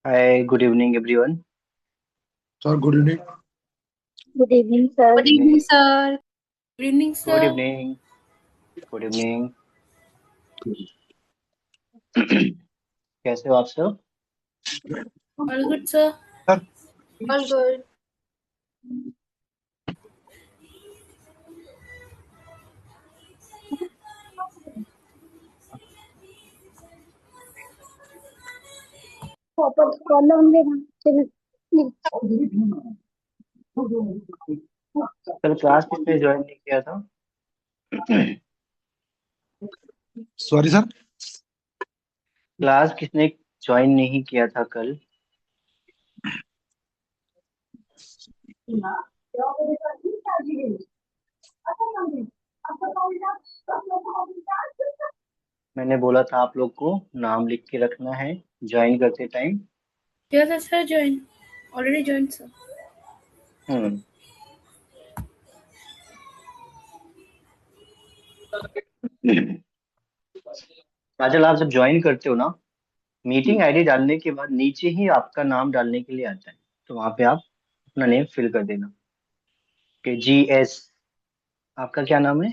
Hi, good evening, everyone. Sir, good evening. Good evening, sir. Good evening, sir. Good evening, Good sir. evening. Good evening. कैसे हो आप सब? All good, sir. Sir, All good. कल class किसने join नहीं किया था? sorry, sir. Class किसने ज्वाइन नहीं किया था कल? मैंने बोला था आप लोग को नाम लिख के रखना है ज्वाइन करते time. Yes, sir, join. Already joined, sir. हम्म। आजकल आप जब ज्वाइन करते हो ना, मीटिंग आईडी डालने के बाद नीचे ही आपका नाम डालने के लिए आता है, तो वहां पे आप अपना नेम फिल कर देना कि GS। आपका क्या नाम है?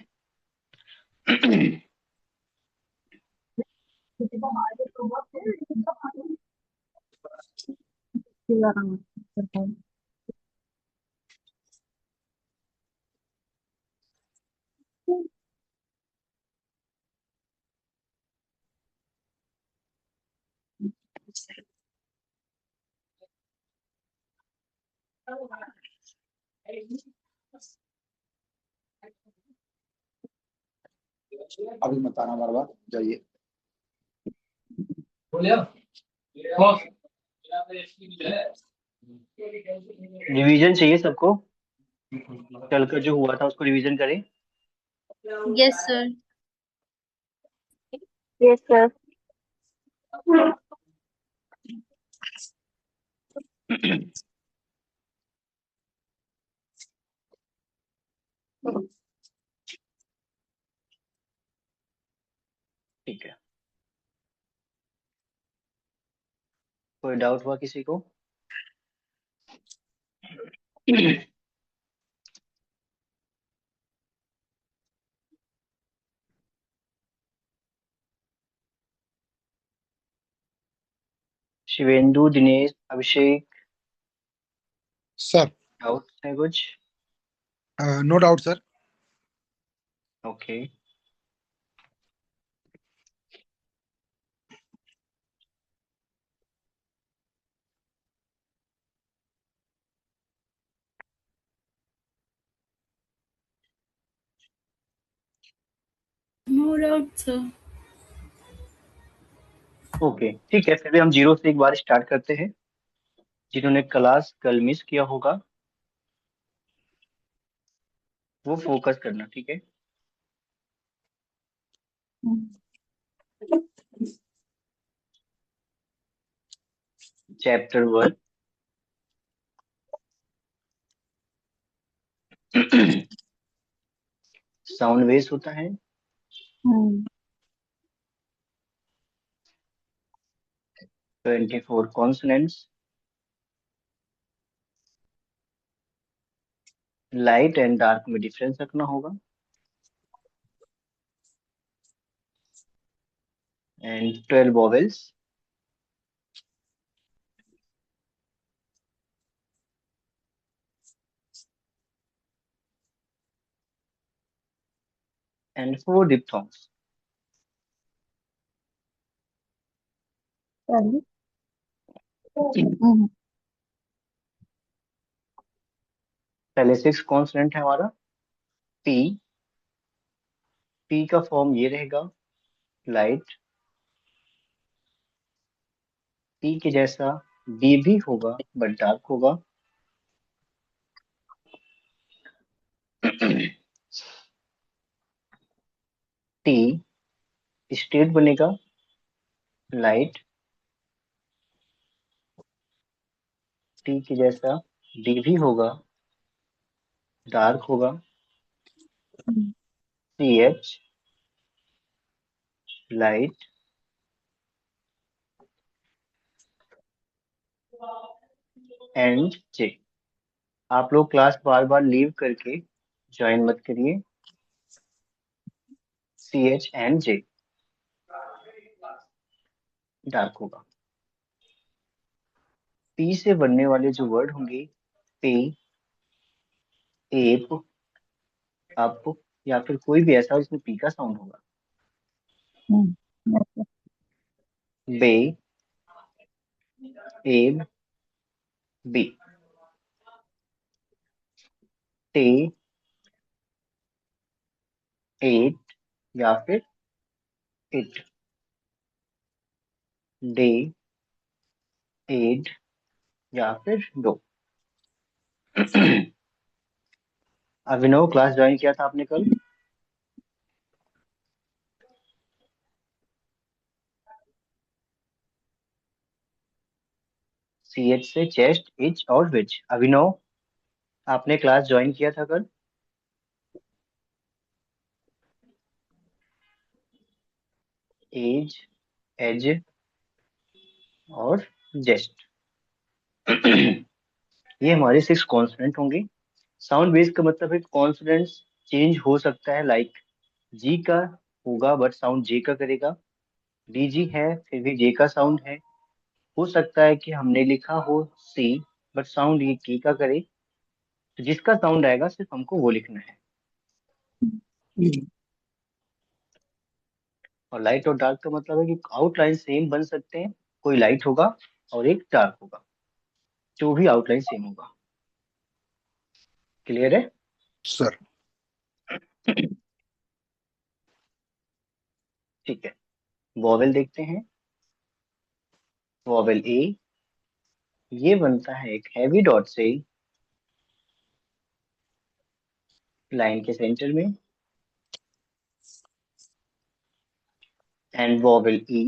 अभी मत आना बार बार जाइए। रिवीजन चाहिए सबको? कल का जो हुआ था उसको रिवीजन करें। Yes, sir. Yes, sir. ठीक है। कोई डाउट हुआ किसी को? शिवेंदु, दिनेश, अभिषेक, Sir, डाउट है कुछ? no doubt, sir. Okay. No doubt, sir. Okay ठीक है, फिर भी हम जीरो से एक बार स्टार्ट करते हैं। जिन्होंने क्लास कल मिस किया होगा वो फोकस करना, ठीक है? चैप्टर 1। साउंड वेव्स होता है। 24 कॉन्सोनेंट्स। लाइट एंड डार्क में डिफरेंस रखना होगा। And 12 vowels. एंड 4 डिप्थॉन्ग्स। पहले 6 कॉन्सोनेंट है हमारा। पी। पी का फॉर्म ये रहेगा, लाइट। पी के जैसा डी भी होगा बट डार्क होगा। टी स्टेट बनेगा, लाइट। टी के जैसा डी भी होगा, डार्क होगा। CH light. एंड जे। आप लोग क्लास बार बार लीव करके ज्वाइन मत करिए। CH एंड जे डार्क होगा। पी से बनने वाले जो वर्ड होंगे, पे, एप, अप, या फिर कोई भी ऐसा जिसमें पी का साउंड होगा। yes, बे, एब, बी। टे, एट, या फिर इट। डे, एड, या फिर डो। अभिनव, क्लास ज्वाइन किया था आपने कल? CH से चेस्ट, इच और विच। अभिनव, आपने क्लास ज्वाइन किया था कल? एज, एज और जेस्ट। ये हमारे 6 कॉन्सोनेंट होंगे। साउंड बेस का मतलब है कॉन्सोनेंट्स चेंज हो सकता है, लाइक जी का होगा बट साउंड जे का करेगा। डीजी है फिर भी जे का साउंड है। हो सकता है कि हमने लिखा हो सी बट साउंड ये की का करे। तो जिसका साउंड आएगा सिर्फ हमको वो लिखना है। और लाइट और डार्क का मतलब है कि आउटलाइन सेम बन सकते हैं, कोई लाइट होगा और एक डार्क होगा, जो भी आउटलाइन सेम होगा। क्लियर है? सर। ठीक है, वॉवेल देखते हैं। वॉवेल ए, ये बनता है एक हैवी डॉट से लाइन के सेंटर में। एंड वॉवेल ई,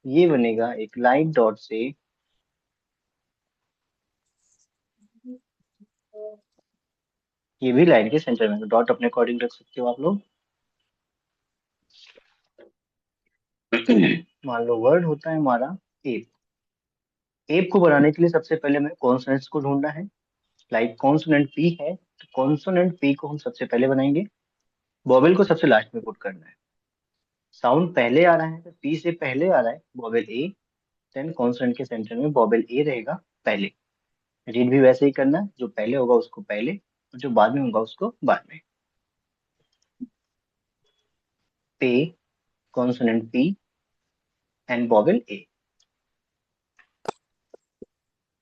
ये बनेगा एक लाइन डॉट से, ये भी लाइन के सेंटर में। डॉट अपने अकॉर्डिंग रख सकते हो आप लोग। मान लो वर्ड होता है हमारा एप। एप को बनाने के लिए सबसे पहले हमें कॉन्सोनेंट्स को ढूंढना है। लाइक कॉन्सोनेंट पी है तो कॉन्सोनेंट पी को हम सबसे पहले बनाएंगे। वॉवेल को सबसे लास्ट में पुट करना है। साउंड पहले आ रहा है तो पी से पहले आ रहा है वॉवेल ए, देन कॉन्सोनेंट के सेंटर में वॉवेल ए रहेगा पहले। रीड भी वैसे ही करना है, जो पहले होगा उसको पहले और जो बाद में होगा उसको बाद में। पे, consonant P and vowel A.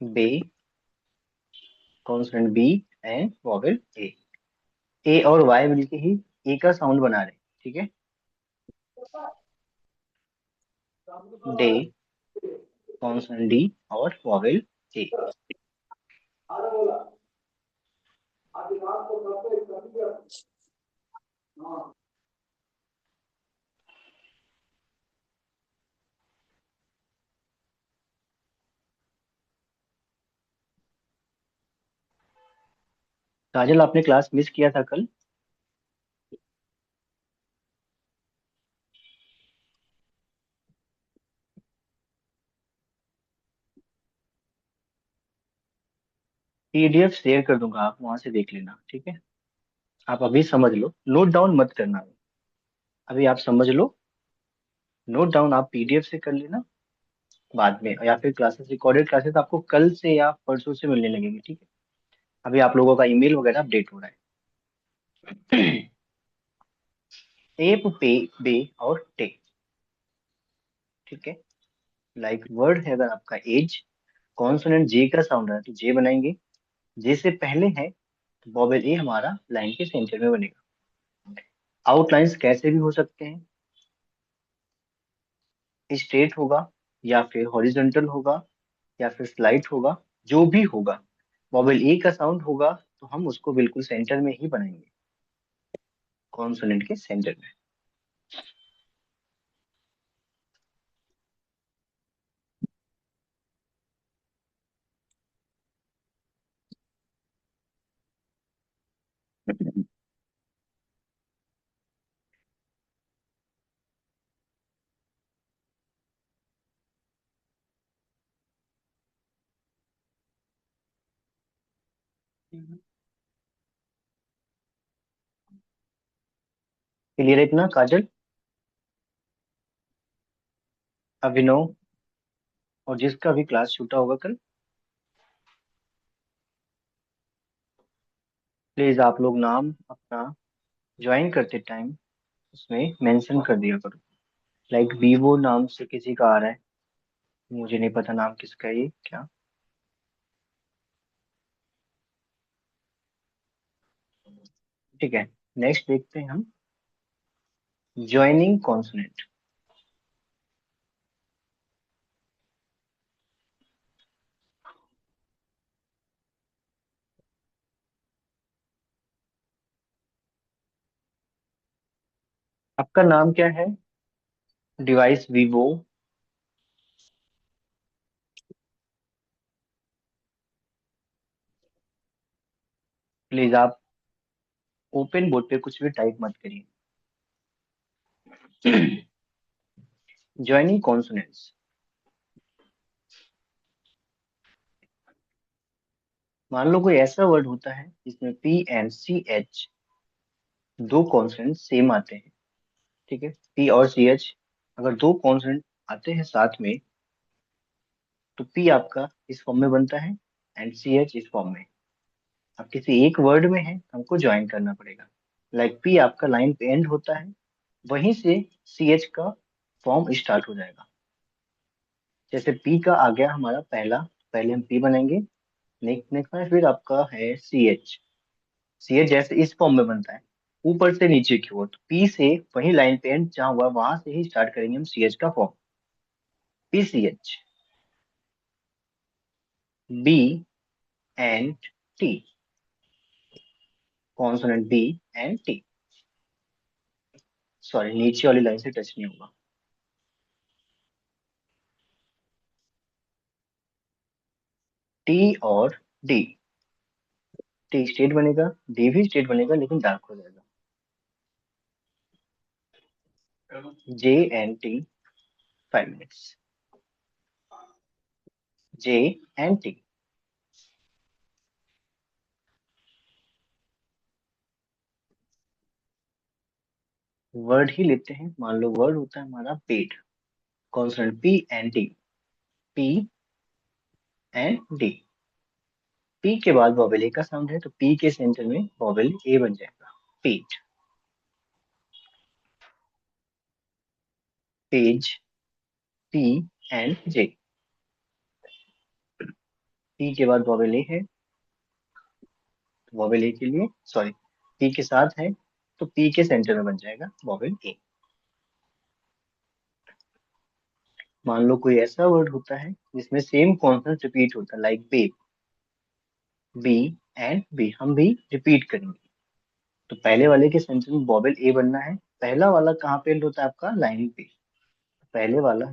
बे, consonant B and vowel A. A और वाई मिलके ही ए का साउंड बना रहे हैं, ठीक है। डे, कॉन्सोनेंट डी और वॉवेल ए। काजल, आपने क्लास मिस किया था कल? PDF शेयर कर दूंगा, आप वहां से देख लेना, ठीक है। आप अभी समझ लो, नोट डाउन मत करना। अभी आप समझ लो, नोट डाउन आप PDF से कर लेना बाद में, या फिर क्लासेस, रिकॉर्डेड क्लासेस आपको कल से या परसों से मिलने लगेगी, ठीक है। अभी आप लोगों का ईमेल वगैरह अपडेट हो रहा है। एप, पे, बे और टे, ठीक है। लाइक वर्ड है अगर आपका एज, कॉन्सोनेंट जे का साउंड है तो जे बनाएंगे। जे से पहले है तो वॉवेल ए हमारा लाइन के सेंटर में बनेगा। आउटलाइंस कैसे भी हो सकते हैं, स्ट्रेट होगा या फिर हॉरिजॉन्टल होगा या फिर स्लाइड होगा, जो भी होगा वॉवेल ए का साउंड होगा तो हम उसको बिल्कुल सेंटर में ही बनाएंगे, कॉन्सोनेंट के सेंटर में। क्लियर है इतना काजल, अभिनव और जिसका भी क्लास छूटा होगा कल, प्लीज आप लोग नाम अपना ज्वाइन करते टाइम उसमें मेंशन कर दिया करो। लाइक वीवो नाम से किसी का आ रहा है, मुझे नहीं पता नाम किसका है ये क्या। ठीक है, नेक्स्ट देखते हैं हम ज्वाइनिंग कॉन्सोनेंट। आपका नाम क्या है? डिवाइस वीवो, प्लीज आप ओपन बोर्ड पे कुछ भी टाइप मत करिए। ज्वाइनिंग कॉन्सोनेंट्स, मान लो कोई ऐसा वर्ड होता है जिसमें पी एंड सी एच दो कॉन्सोनेंट सेम आते हैं। ठीक है, पी और सी एच अगर दो कॉन्सोनेंट आते हैं साथ में तो पी आपका इस फॉर्म में बनता है एंड सी एच इस फॉर्म में। अब किसी एक वर्ड में है हमको ज्वाइन करना पड़ेगा। लाइक पी आपका लाइन पे एंड होता है, वहीं से सी एच का फॉर्म स्टार्ट हो जाएगा। जैसे पी का आ गया हमारा पहला, पहले हम पी बनाएंगे, नेक्स्ट नेक्स्ट में फिर आपका है सी एच। सी एच जैसे इस फॉर्म में बनता है ऊपर से नीचे की ओर, तो पी से वही लाइन पे एंड जहाँ हुआ वहां से ही स्टार्ट करेंगे हम सी एच का form. P C H, B and T, consonant B and T. Sorry, नीचे वाली लाइन से टच नहीं होगा। टी और डी, टी स्टेट बनेगा, डी भी स्टेट बनेगा लेकिन डार्क हो जाएगा। J and T, 5 minutes, J and T. Word ही लेते हैं, मान लो वर्ड होता है हमारा पेड, consonant P and D, P and D. P के बाद वॉवेल ए का साउंड है तो पी के सेंटर में वॉवेल ए बन जाएगा, paid. Page, P and J, P के बाद वॉवेल ए है, वॉवेल ए के लिए सॉरी पी के साथ है तो पी के सेंटर में बन जाएगा वॉवेल ए। मान लो कोई ऐसा वर्ड होता है जिसमें सेम कॉन्सेप्ट रिपीट होता है, like babe, B and B हम भी रिपीट करेंगे। तो पहले वाले के सेंटर में वॉवेल ए बनना है, पहला वाला कहाँ पे एंड होता है आपका, लाइन पे, पहले वाला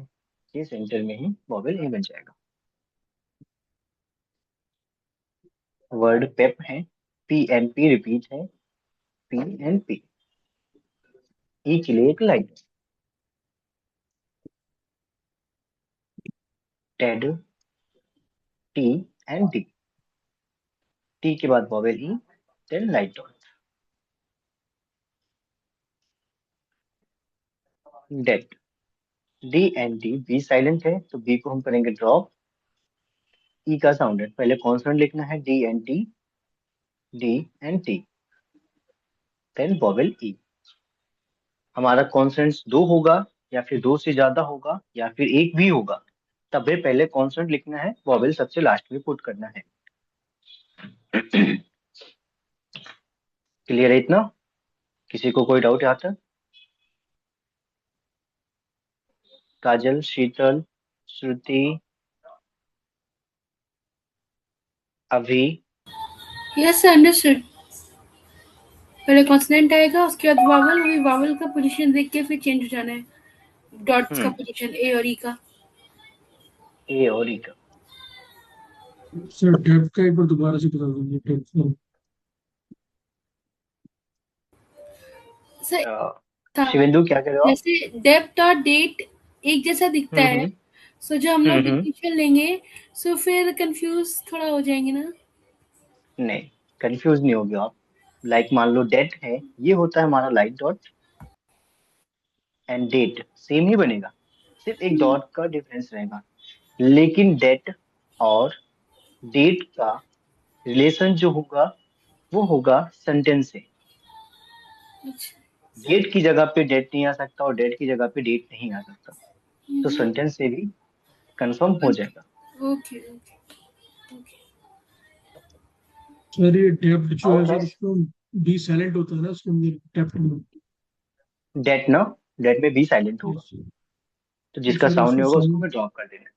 के सेंटर में ही वॉवेल ए बन जाएगा। वर्ड पेप है, पी एंड पी रिपीट है, पी एंड पी। ई के लिए एक line, ted, T and D, T के बाद vowel E, then light dot. Date, D and D, B silent है तो बी को हम करेंगे ड्रॉप। ई का साउंड है, पहले कॉन्सोनेंट लिखना है D and T, D and T, then vowel E. हमारा कॉन्सोनेंट्स दो होगा या फिर दो से ज्यादा होगा या फिर एक भी होगा, तबे पहले कॉन्सोनेंट लिखना है, वॉवेल सबसे लास्ट में पुट करना है। क्लियर है इतना? किसी को कोई डाउट यहाँ तक? काजल, शीतल, श्रुति, अभी? Yes sir, understood. पहले कॉन्सोनेंट आएगा, उसके बाद वावल, वही वावल का पोजीशन देख के फिर चेंज हो जाना है, डॉट्स का पोजीशन ए और ई का। ए और ई का। सर डेप्थ का एक बार दोबारा से बता दीजिए, डेप्थ। सर अ, था, शिवेंदु क्या कह रहे हो आप? जैसे डेप्थ और डेट एक जैसा दिखता है, हम्म। सो जो हम लोग हम्म। डिफरेंशियल लेंगे, सो फिर कंफ्यूज थोड़ा हो जाएंगे ना। नहीं, कंफ्यूज नहीं होगे आप। लाइक मान लो डेट है, ये होता है हमारा light dot, and date same ही बनेगा, सिर्फ एक डॉट का डिफरेंस रहेगा। लेकिन डेट और डेट का रिलेशन जो होगा वो होगा सेंटेंस से। अच्छा। डेट की जगह पे डेट नहीं आ सकता और डेट की जगह पे डेट नहीं आ सकता, तो सेंटेंस से भी कंफर्म हो जाएगा। Okay okay okay. सर ये डेप्थ जो है डाउट है? सर उसको बी साइलेंट होता है ना उसके अंदर डेप्थ में। डेट ना, डेट में बी साइलेंट होगा, यस। तो तो जिसका सर साउंड उसको नहीं होगा उसको साउंड, मैं ड्रॉप कर देना।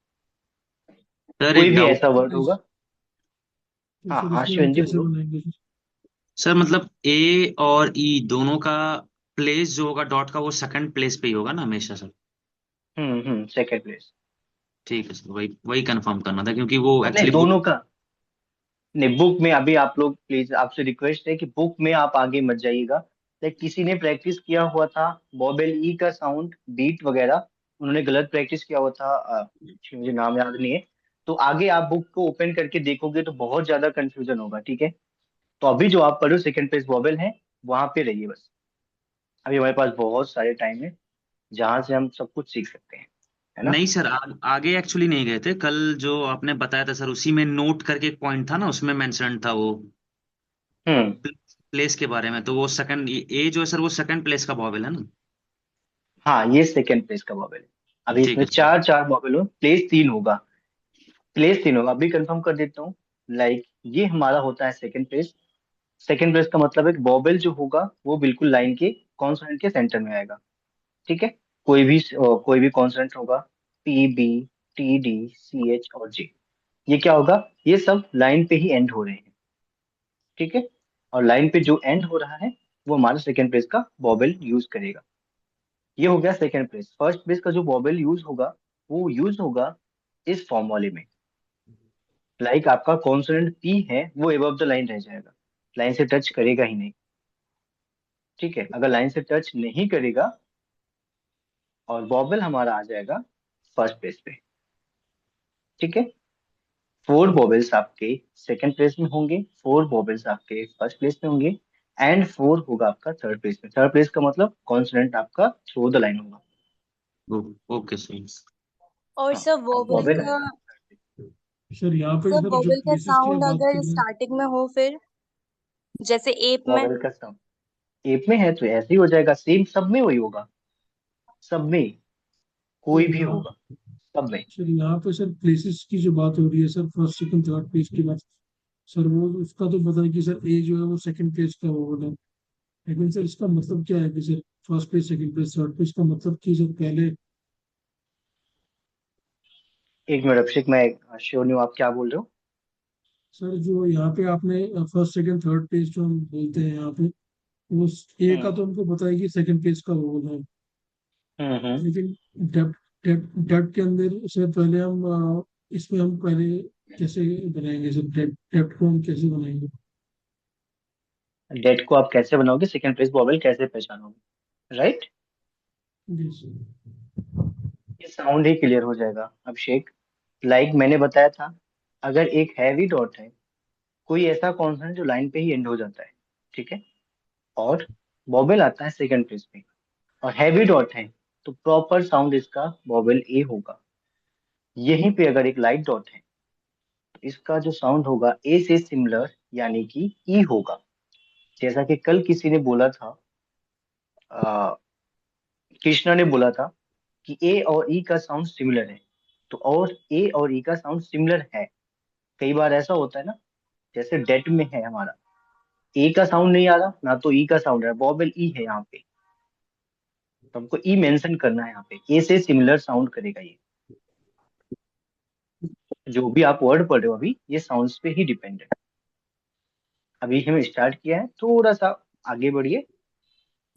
सर कोई एक भी डाउट। ऐसा वर्ड इस होगा। तो हाँ सर हाँ इसमें हम शिवन जी कैसे बोलो। बनाएंगे सर? सर मतलब ए और ई दोनों का प्लेस जो होगा डॉट का वो सेकंड प्लेस पे ही होगा ना हमेशा सर? Second place. ठीक है सर, वही वही कंफर्म करना था क्योंकि वो नहीं एक्चुअली बुक। दोनों का नहीं, बुक में अभी आप लोग प्लीज, आपसे रिक्वेस्ट है कि बुक में आप आगे मत जाइएगा। लाइक किसी ने प्रैक्टिस किया हुआ था बॉबेल ई का साउंड बीट वगैरह, उन्होंने गलत प्रैक्टिस किया हुआ था, मुझे नाम याद नहीं है। तो आगे आप बुक को ओपन करके देखोगे तो बहुत ज्यादा कंफ्यूजन होगा, ठीक है। तो अभी जो आप पढ़ो सेकंड पेज बॉबेल है, वहां पे रहिए बस। अभी हमारे पास बहुत सारे टाइम है जहां से हम सब कुछ सीख सकते हैं, है ना। नहीं सर, आगे एक्चुअली नहीं गए थे कल। जो आपने बताया था सर उसी में नोट करके एक पॉइंट था ना, उसमें मेंशन था वो हम्म। प्लेस के बारे में। तो वो सेकंड ए जो है सर वो सेकंड प्लेस का वॉवेल है ना? हाँ ये सेकंड प्लेस का बॉबेल है। अभी ठीक इसमें है सर। चार चार बॉबेल हो, प्लेस तीन होगा। प्लेस तीन होगा, अभी कंफर्म कर देता हूँ। लाइक ये हमारा होता है सेकंड प्लेस। सेकंड प्लेस का मतलब है कि बॉबेल जो होगा वो बिल्कुल लाइन के कॉन्सोनेंट के सेंटर में आएगा, ठीक है। कोई भी कॉन्सोनेंट होगा, P B T D C H और जे, ये क्या होगा, ये सब लाइन पे ही एंड हो रहे हैं, ठीक है। और लाइन पे जो एंड हो रहा है वो हमारा सेकंड प्लेस का बॉबेल यूज करेगा। ये हो गया सेकंड प्लेस। फर्स्ट प्लेस का जो बॉबेल यूज होगा वो यूज होगा इस फॉर्म वाले में। लाइक आपका कॉन्सोनेंट पी है वो एबव द लाइन रह जाएगा, लाइन से टच करेगा ही नहीं, ठीक है। अगर लाइन से टच नहीं करेगा और बॉबल हमारा आ जाएगा फर्स्ट प्लेस पे, ठीक है। फोर बॉबल्स आपके सेकंड प्लेस में होंगे, फोर बॉबल्स आपके फर्स्ट प्लेस में होंगे, एंड फोर होगा आपका थर्ड प्लेस में। थर्ड प्लेस का मतलब कॉन्सोनेंट आपका थ्रू द लाइन होगा। Okay sir. और हाँ, सर अब वोवेल बॉबल का आएगा सर यहाँ पे सर सर जो वोवेल का प्लेसेस की आप साउंड बात कर अगर रहे हैं। स्टार्टिंग में हो फिर जैसे एप में। बॉबल का साउंड एप में है तो ऐसे ही हो जाएगा, सेम सब में वही होगा, सब में तो कोई भी यहाँ, होगा, सब में। सर यहाँ पे सर प्लेसेस की जो बात हो रही है sir first second third place की बात, सर वो उसका तो पता है कि सर ए जो है वो सेकंड प्लेस का वो है। लेकिन सर इसका मतलब क्या है कि sir first place second place third place का मतलब कि सर पहले। एक मिनट अभिषेक, मैं श्योर नहीं हूँ आप क्या बोल रहे हो। सर जो यहाँ पे आपने फर्स्ट सेकंड थर्ड प्लेस जो हम बोलते हैं यहाँ पे, वो ए का हम्म तो हमको पता है कि सेकंड प्लेस का वो है। हम्म। लेकिन डेप्थ डेप्थ डेप्थ के अंदर से पहले हम इसमें हम पहले कैसे बनाएंगे सर? डेप्थ को हम कैसे बनाएंगे? डेट को आप कैसे बनाओगे, सेकंड प्लेस बॉबल कैसे पहचानोगे, राइट। जी सर। ये साउंड ही क्लियर हो जाएगा अभिषेक। लाइक मैंने बताया था, अगर एक हैवी डॉट है, कोई ऐसा कॉन्सोनेंट जो लाइन पे ही एंड हो जाता है, ठीक है, और बॉबल आता है सेकंड प्लेस पे, और हैवी डॉट है, तो प्रॉपर साउंड इसका बॉबल ए होगा। यहीं पे अगर एक लाइट डॉट है तो इसका जो साउंड होगा ए से सिमिलर यानी कि ई होगा। जैसा कि कल किसी ने बोला था, अ, कृष्णा ने बोला था कि ए और ई का साउंड सिमिलर है, तो और ए और ई का साउंड सिमिलर है। कई बार ऐसा होता है ना, जैसे डेट में है हमारा, ए का साउंड नहीं आ रहा ना तो ई का साउंड है, बॉबल ई है यहाँ पे, तो हमको ई मेंशन करना है यहाँ पे, ए से सिमिलर साउंड करेगा ये। जो भी आप वर्ड पढ़ रहे हो अभी ये साउंड्स पे ही डिपेंड है। अभी हमें स्टार्ट किया है, थोड़ा सा आगे बढ़िए,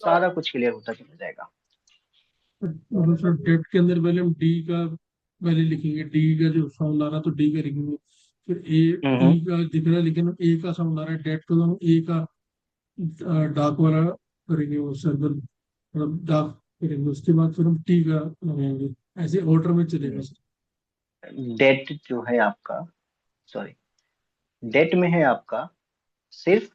सारा कुछ क्लियर होता चला जाएगा। मतलब सर डेप्थ के अंदर पहले हम डी का पहले लिखेंगे, डी का जो साउंड आ रहा है तो डी का लिखेंगे। फिर ए ई हम्म। का दिख रहा है लेकिन ए का साउंड आ रहा है डेप्थ को, तो हम ए का डार्क वाला करेंगे वो सर्कल, मतलब डार्क करेंगे। उसके बाद फिर हम टी का लगाएंगे। ऐसे ऑर्डर में चलेगा सर। डेट जो है आपका, सॉरी, डेट में है आपका सिर्फ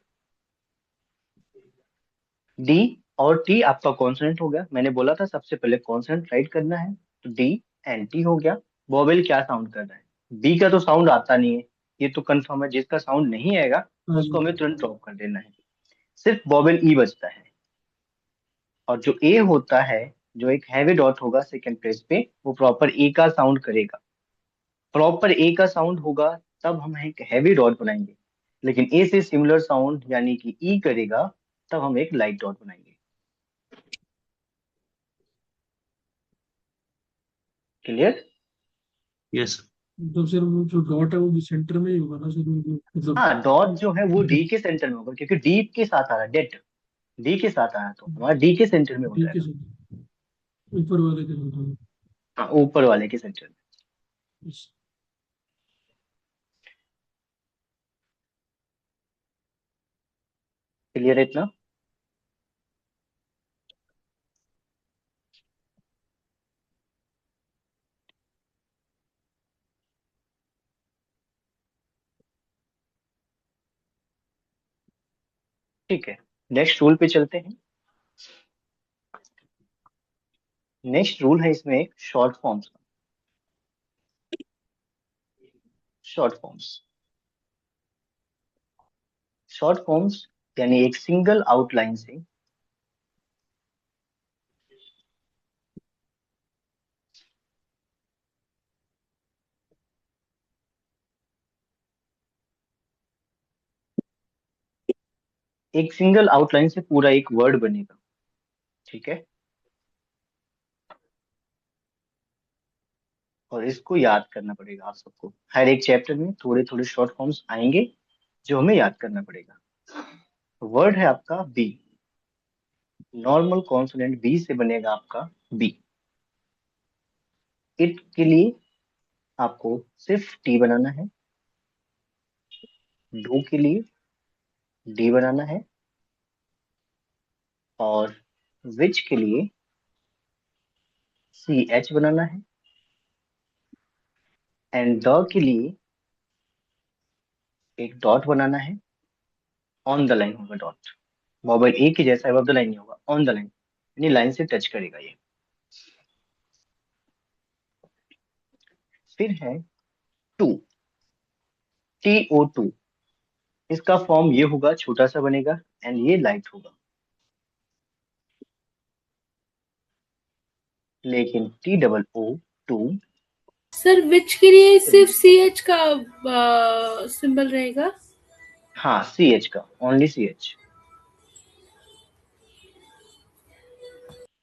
डी और टी आपका कॉन्सोनेंट हो गया। मैंने बोला था सबसे पहले कॉन्सोनेंट राइट करना है, तो डी एंड टी हो गया। वोवेल क्या साउंड कर रहा है? बी का तो साउंड आता नहीं है, ये तो कंफर्म है। जिसका साउंड नहीं आएगा हाँ उसको जी। हमें तुरंत ड्रॉप कर देना है। सिर्फ वोवेल ई बचता है। और जो ए होता है, जो एक हैवी डॉट होगा सेकंड प्लेस पे, वो प्रॉपर ए का साउंड करेगा। प्रॉपर ए का साउंड होगा तब हम एक हैवी डॉट बनाएंगे। लेकिन ए से सिमिलर साउंड यानी कि ई करेगा तब हम एक लाइट डॉट बनाएंगे। क्लियर? यस। मतलब सर वो जो डॉट है वो भी सेंटर में ही होगा ना सर, मतलब हाँ, डॉट जो है वो डी के सेंटर में होगा, क्योंकि डी के साथ आ रहा है, डेट डी के साथ आया तो हमारा डी के सेंटर में हो डी के जाएगा। साथ ऊपर वाले के साथ होगा। हाँ, ऊपर वाले के सेंटर में। Yes. क्लियर है इतना? ठीक है, नेक्स्ट रूल पे चलते हैं। नेक्स्ट रूल है इसमें एक शॉर्ट फॉर्म्स का। शॉर्ट फॉर्म्स, शॉर्ट फॉर्म्स यानी एक सिंगल आउटलाइन से एक सिंगल आउटलाइन से पूरा एक वर्ड बनेगा। ठीक है, और इसको याद करना पड़ेगा आप सबको। हर एक चैप्टर में थोड़े थोड़े शॉर्ट फॉर्म्स आएंगे जो हमें याद करना पड़ेगा। वर्ड है आपका बी। नॉर्मल कॉन्सोनेंट बी से बनेगा आपका बी। इट के लिए आपको सिर्फ टी बनाना है। डू के लिए डी बनाना है। और विच के लिए सी एच बनाना है। एंड द के लिए एक डॉट बनाना है। ऑन द लाइन होगा डॉट। मोबाइल ए के जैसा अब द लाइन नहीं होगा, ऑन द लाइन यानी लाइन से टच करेगा ये। फिर है टू, TO2। इसका फॉर्म ये होगा, छोटा सा बनेगा एंड ये लाइट होगा। लेकिन TOO2, सर विच के लिए सिर्फ CH का सिंबल रहेगा? हाँ CH का, only CH।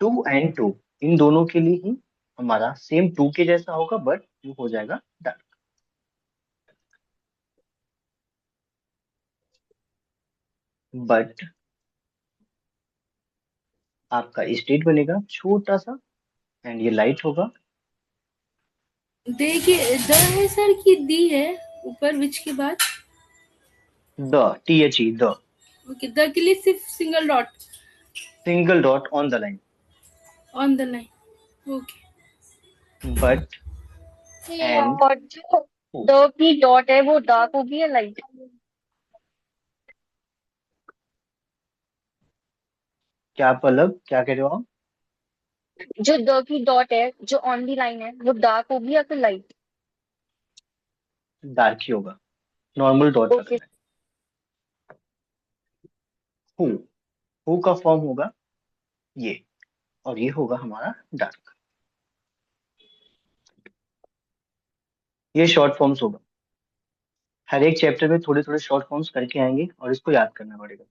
Two and two, इन दोनों के लिए ही हमारा सेम टू के जैसा होगा, बट वो हो जाएगा डार्क। बट आपका स्टेट बनेगा छोटा सा एंड ये लाइट होगा। देखिए द है सर कि दी है ऊपर विच के बाद? The, THE, the. Okay, the के लिए सिर्फ single dot single dot on the line. On the line. Okay. But and और जो दो की डॉट है वो डार्क होगी या लाइट? क्या पलक, क्या कह रहे हो आप? जो दो की डॉट है जो ऑन दी लाइन है वो डार्क होगी या फिर लाइट? डार्क ही होगा, नॉर्मल डॉट ओके। रखना है। हु, हु का फॉर्म होगा ये, और ये होगा हमारा डार्क। ये शॉर्ट फॉर्म्स होगा। हर एक चैप्टर में थोड़े थोड़े शॉर्ट फॉर्म्स करके आएंगे और इसको याद करना पड़ेगा।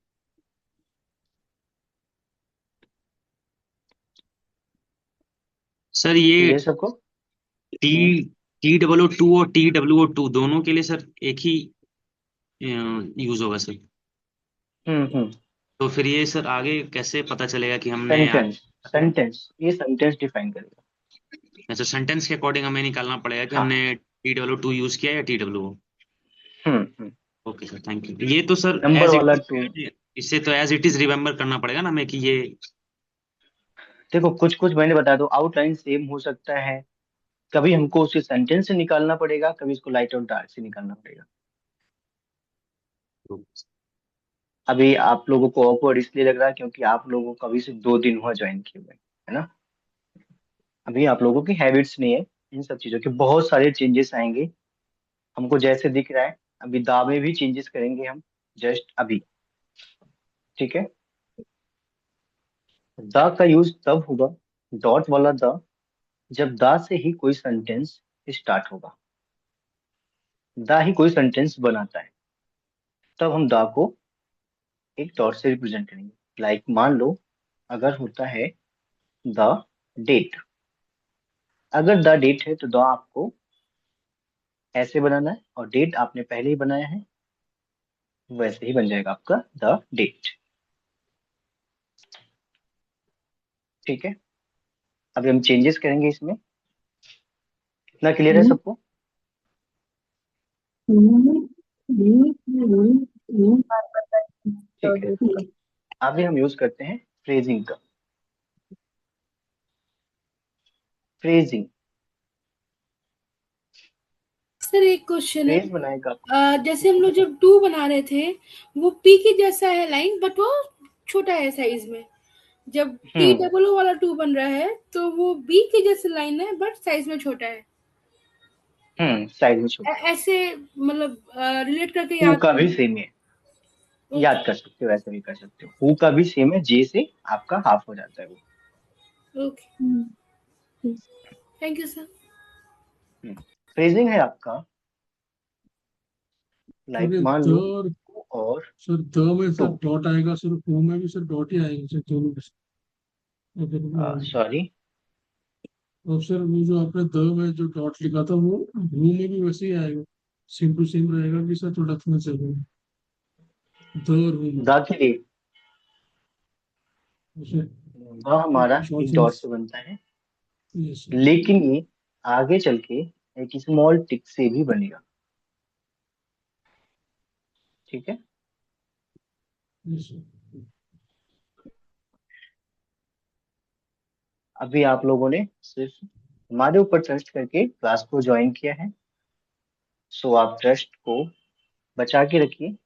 सर ये क्लियर सबको? टी हम्म TOO2 और TOO2 दोनों के लिए सर एक ही यूज होगा सर। हम्म। तो फिर ये सर आगे कैसे पता चलेगा कि हमने सेंटेंस, सेंटेंस, ये सेंटेंस डिफाइन करेगा। अच्छा, सेंटेंस के अकॉर्डिंग हमें निकालना पड़ेगा कि हाँ। हमने TOO2 यूज किया या TWO। Hmm. Okay sir, thank you. ये तो सर नंबर एज वाला इट टू। इज, इससे तो एज इट इज रिमेम्बर करना पड़ेगा ना हमें कि ये। देखो कुछ कुछ मैंने बताया, तो आउटलाइन सेम हो सकता है। कभी हमको उसे सेंटेंस से निकालना पड़ेगा, कभी इसको लाइट और डार्क से निकालना पड़ेगा। अभी आप लोगों को ऑकवर्ड इसलिए लग रहा है क्योंकि आप लोगों को अभी सिर्फ 2 दिन हुआ ज्वाइन किए हुए, है ना। अभी आप लोगों की हैबिट्स नहीं है इन सब चीजों के, बहुत सारे चेंजेस आएंगे हमको जैसे दिख रहा है। अभी दा में भी चेंजेस करेंगे हम, जस्ट अभी। ठीक है। द का यूज तब होगा, डॉट वाला द, जब दा से ही कोई सेंटेंस स्टार्ट होगा, दा ही कोई सेंटेंस बनाता है, तब हम दा को एक डॉट से रिप्रेजेंट करेंगे। लाइक मान लो अगर होता है द डेट, अगर द डेट है तो द आपको ऐसे बनाना है, और डेट आपने पहले ही बनाया है, वैसे ही बन जाएगा आपका द डेट। ठीक है। अभी हम चेंजेस करेंगे इसमें। इतना क्लियर है सबको? ठीक है। अभी हम यूज करते हैं फ्रेजिंग का। फ्रेजिंग, सर एक क्वेश्चन है। फ्रेज बनाएगा। जैसे हम लोग जब टू बना रहे थे, वो पी के जैसा है लाइन, बट वो छोटा है साइज में। जब टी हम्म डबल ओ वाला टू बन रहा है तो वो बी के जैसे लाइन है, बट साइज में छोटा है। साइज में छोटा है। ऐसे मतलब रिलेट करके हु याद का भी करना। सेम है, ओके। याद कर सकते हो, वैसे भी कर सकते हो। हु का भी सेम है, जे से आपका हाफ हो जाता है वो। Okay, thank you sir. Phrasing है आपका, सर लाइक ये मान द लो और टू और सर द में टू। सर डॉट आएगा, सर हु में भी सर डॉट ही आएगा सर, दोनों में से। अगर सॉरी, और सर वो जो आपने द में जो डॉट लिखा था वो हु में भी वैसे ही आएगा, सेम टू सेम रहेगा कि सर थोड़ा डिफरेंस है दोनों, द और हु में। द के लिए वैसे द हमारा शॉर्ट एक डॉट सेंस। से बनता है, यस सर। लेकिन ये आगे चल के एक स्मॉल टिक से भी बनेगा। ठीक है। Yes sir. अभी आप लोगों ने सिर्फ हमारे ऊपर ट्रस्ट करके क्लास को ज्वाइन किया है, सो आप ट्रस्ट को बचा के रखिए,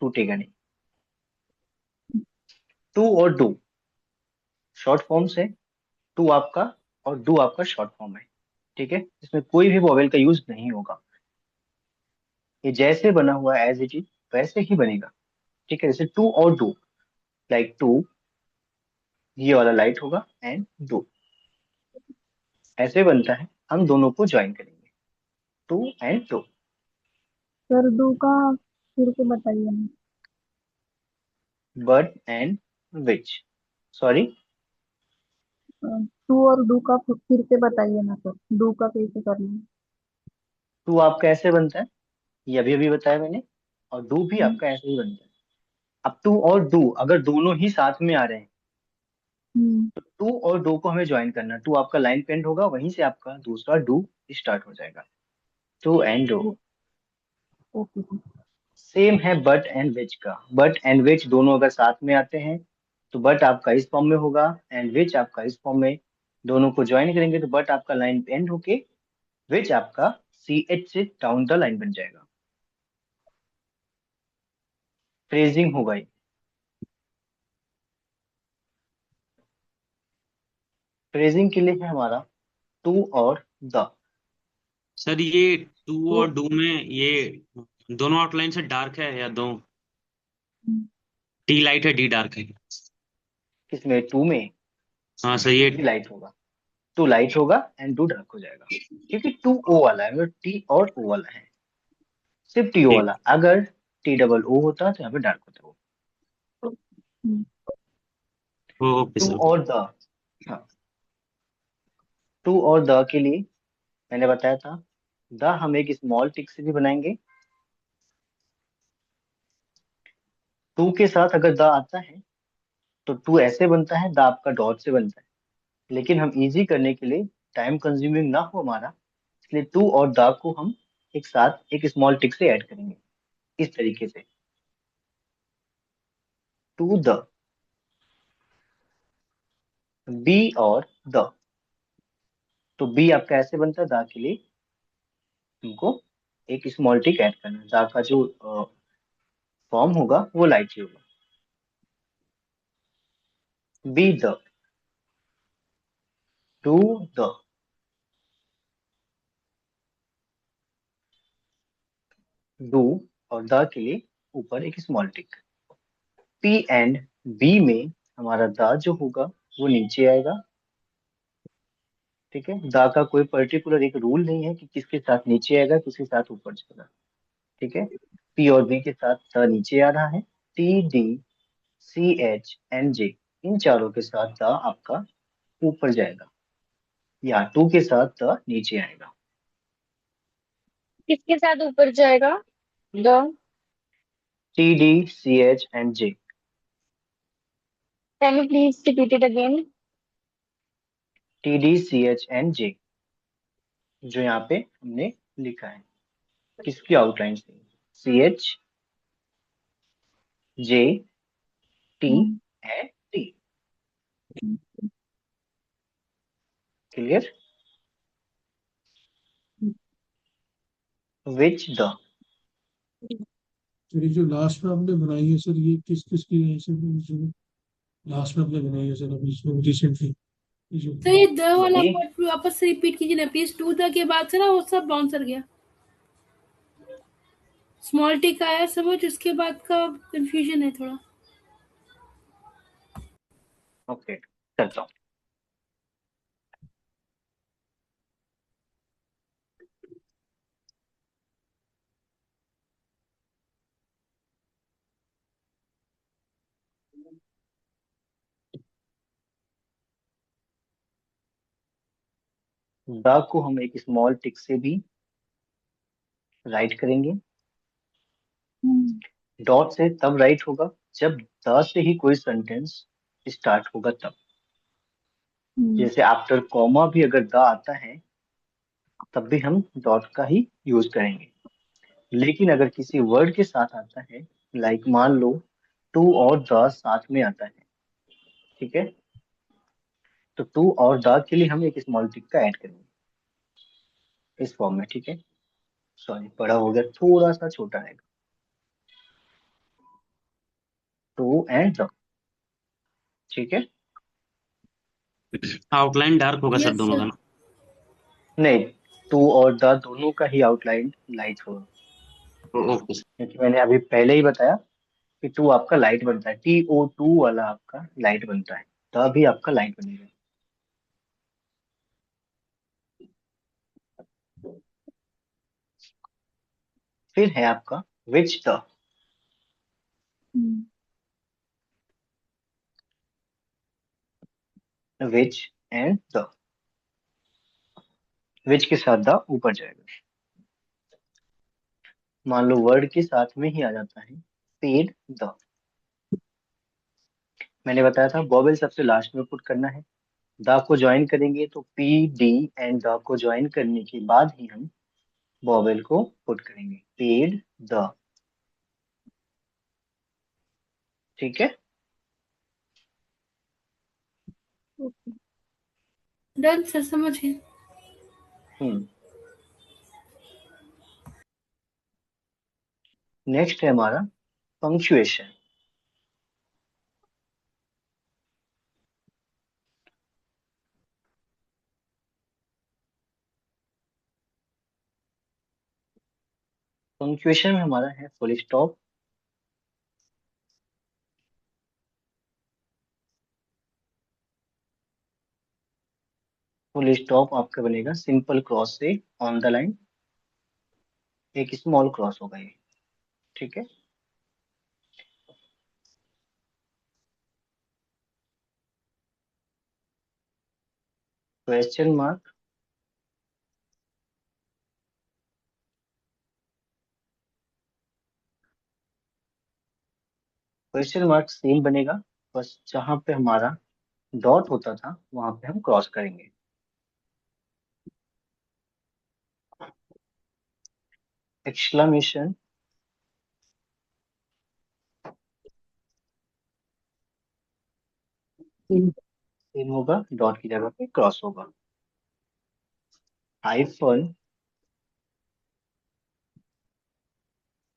टूटेगा नहीं। टू और डू शॉर्ट फॉर्म से, टू आपका और डू आपका शॉर्ट फॉर्म है। ठीक है। इसमें कोई भी वॉवेल का यूज नहीं होगा, ये जैसे बना हुआ है एज इट इज वैसे ही बनेगा। ठीक है। जैसे टू और डू, लाइक टू, ये वाला लाइट होगा, एंड डू ऐसे बनता है। हम दोनों को ज्वाइन करेंगे, टू एंड डू। सर दो का फिर से बताइए ना। But and which, sorry, to और डू का फिर से बताइए ना सर, डू का कैसे करना है। टू आपका ऐसे बनता है, ये अभी अभी बताया मैंने, और डू भी हम्म, आपका ऐसे ही बनता है। अब टू और डू अगर दोनों ही साथ में आ रहे हैं, हम्म, तो टू और डू को हमें ज्वाइन करना। टू आपका लाइन पे एंड होगा, वहीं से आपका दूसरा डू स्टार्ट हो जाएगा, to and do. Okay sir. Same है बट एंड विच का। बट एंड विच दोनों अगर साथ में आते हैं तो बट आपका इस फॉर्म में होगा, एंड विच आपका इस फॉर्म में। दोनों को ज्वाइन करेंगे तो बट आपका लाइन पे एंड होके विच आपका सी एच से डाउन द लाइन बन जाएगा। फ्रेजिंग होगा ये। फ्रेजिंग के लिए है हमारा टू और द। सर ये टू तो और डू में ये दोनों आउटलाइन से डार्क है या दो? हम्म, टी लाइट है, डी डार्क है? किसमें? टू में हाँ सर, ये भी लाइट होगा, टू लाइट होगा एंड टू डार्क हो जाएगा, क्योंकि टू ओ वाला है, मतलब टी और ओ वाला है। सिर्फ टी ओ ठीक। वाला, अगर टी डबल ओ होता तो यहाँ पे डार्क होता वो। हम्म, ओके टू सर। और द, हाँ, टू और द के लिए मैंने बताया था, द हम एक स्मॉल टिक से भी बनाएंगे। टू के साथ अगर द आता है तो टू ऐसे बनता है, द आपका डॉट से बनता है। लेकिन हम इजी करने के लिए, टाइम कंज्यूमिंग ना हो हमारा, इसलिए टू और द को हम एक साथ एक स्मॉल टिक से ऐड करेंगे, इस तरीके से, टू द। बी और द, तो बी आपका ऐसे बनता है, द के लिए हमको एक स्मॉल टिक ऐड करना है। द का जो फॉर्म होगा वो लाइट ही होगा। बी द, डू द, डू और द के लिए ऊपर एक small tick. P and B में हमारा द जो होगा वो नीचे आएगा। ठीक है, द का कोई पर्टिकुलर एक रूल नहीं है कि किसके साथ नीचे आएगा किसके साथ ऊपर जाएगा। ठीक है, पी और बी के साथ द नीचे आ रहा है। T D C H N J, इन चारों के साथ द आपका ऊपर जाएगा, या टू के साथ द नीचे आएगा। किसके साथ ऊपर जाएगा? द। T D C H N J. Can you please repeat it again? T D C H N J, जो यहाँ पे हमने लिखा है किसकी आउटलाइन से, सी एच जे टी हम्म, है T. Clear? Which the, sir ये जो लास्ट में आपने बनाई है सर, ये किस किस की है सर? जो लास्ट में आपने बनाई है सर अभी इसमें रिसेंटली, ये जो तो ये द वाला ये वर्ड वापस से रिपीट कीजिए ना प्लीज। टू द के बाद से ना वो सब बाउंसर गया, स्मॉल टिक आया समझ, उसके बाद का कंफ्यूजन है थोड़ा। ओके, करता हूँ। द को हम एक स्मॉल टिक से भी राइट करेंगे। हम्म, डॉट से तब राइट होगा जब द से ही कोई सेंटेंस स्टार्ट होगा तब। हम्म, जैसे आफ्टर कॉमा भी अगर द आता है तब भी हम डॉट का ही यूज करेंगे। लेकिन अगर किसी वर्ड के साथ आता है, लाइक मान लो टू और द साथ में आता है, ठीक है, तो टू और द के लिए हम एक स्मॉल टिक का ऐड करेंगे इस फॉर्म में। ठीक है, सॉरी बड़ा हो गया, थोड़ा सा छोटा है। टू एंड द, ठीक है। आउटलाइन डार्क होगा सर यस दोनों सर। का ना? नहीं, टू और द दोनों का ही आउटलाइन लाइट होगा, ओके सर। क्योंकि मैंने अभी पहले ही बताया कि टू आपका लाइट बनता है, टी ओ टू वाला आपका लाइट बनता है, द भी आपका लाइट बनेगा। फिर है आपका विच द, हम्म, विच एंड द, विच के साथ द ऊपर जाएगा। मान लो वर्ड के साथ में ही आ जाता है पेड द, मैंने बताया था बॉबल सबसे लास्ट में पुट करना है। द को ज्वाइन करेंगे तो पी डी एंड द को ज्वाइन करने के बाद ही हम बॉबल को पुट करेंगे, पेड द। ठीक है। ओके। डन सर, समझ गए। हम्म। नेक्स्ट है हमारा पंक्चुएशन। पंक्चुएशन में हमारा है फुल स्टॉप। फुल स्टॉप आपका बनेगा सिंपल क्रॉस से ऑन द लाइन, एक स्मॉल क्रॉस होगा ये। ठीक है। Question mark, question mark same बनेगा, बस जहां पे हमारा डॉट होता था वहां पे हम क्रॉस करेंगे। एक्सक्लेमेशन सेम होगा, डॉट की जगह पे क्रॉस होगा। हाइफन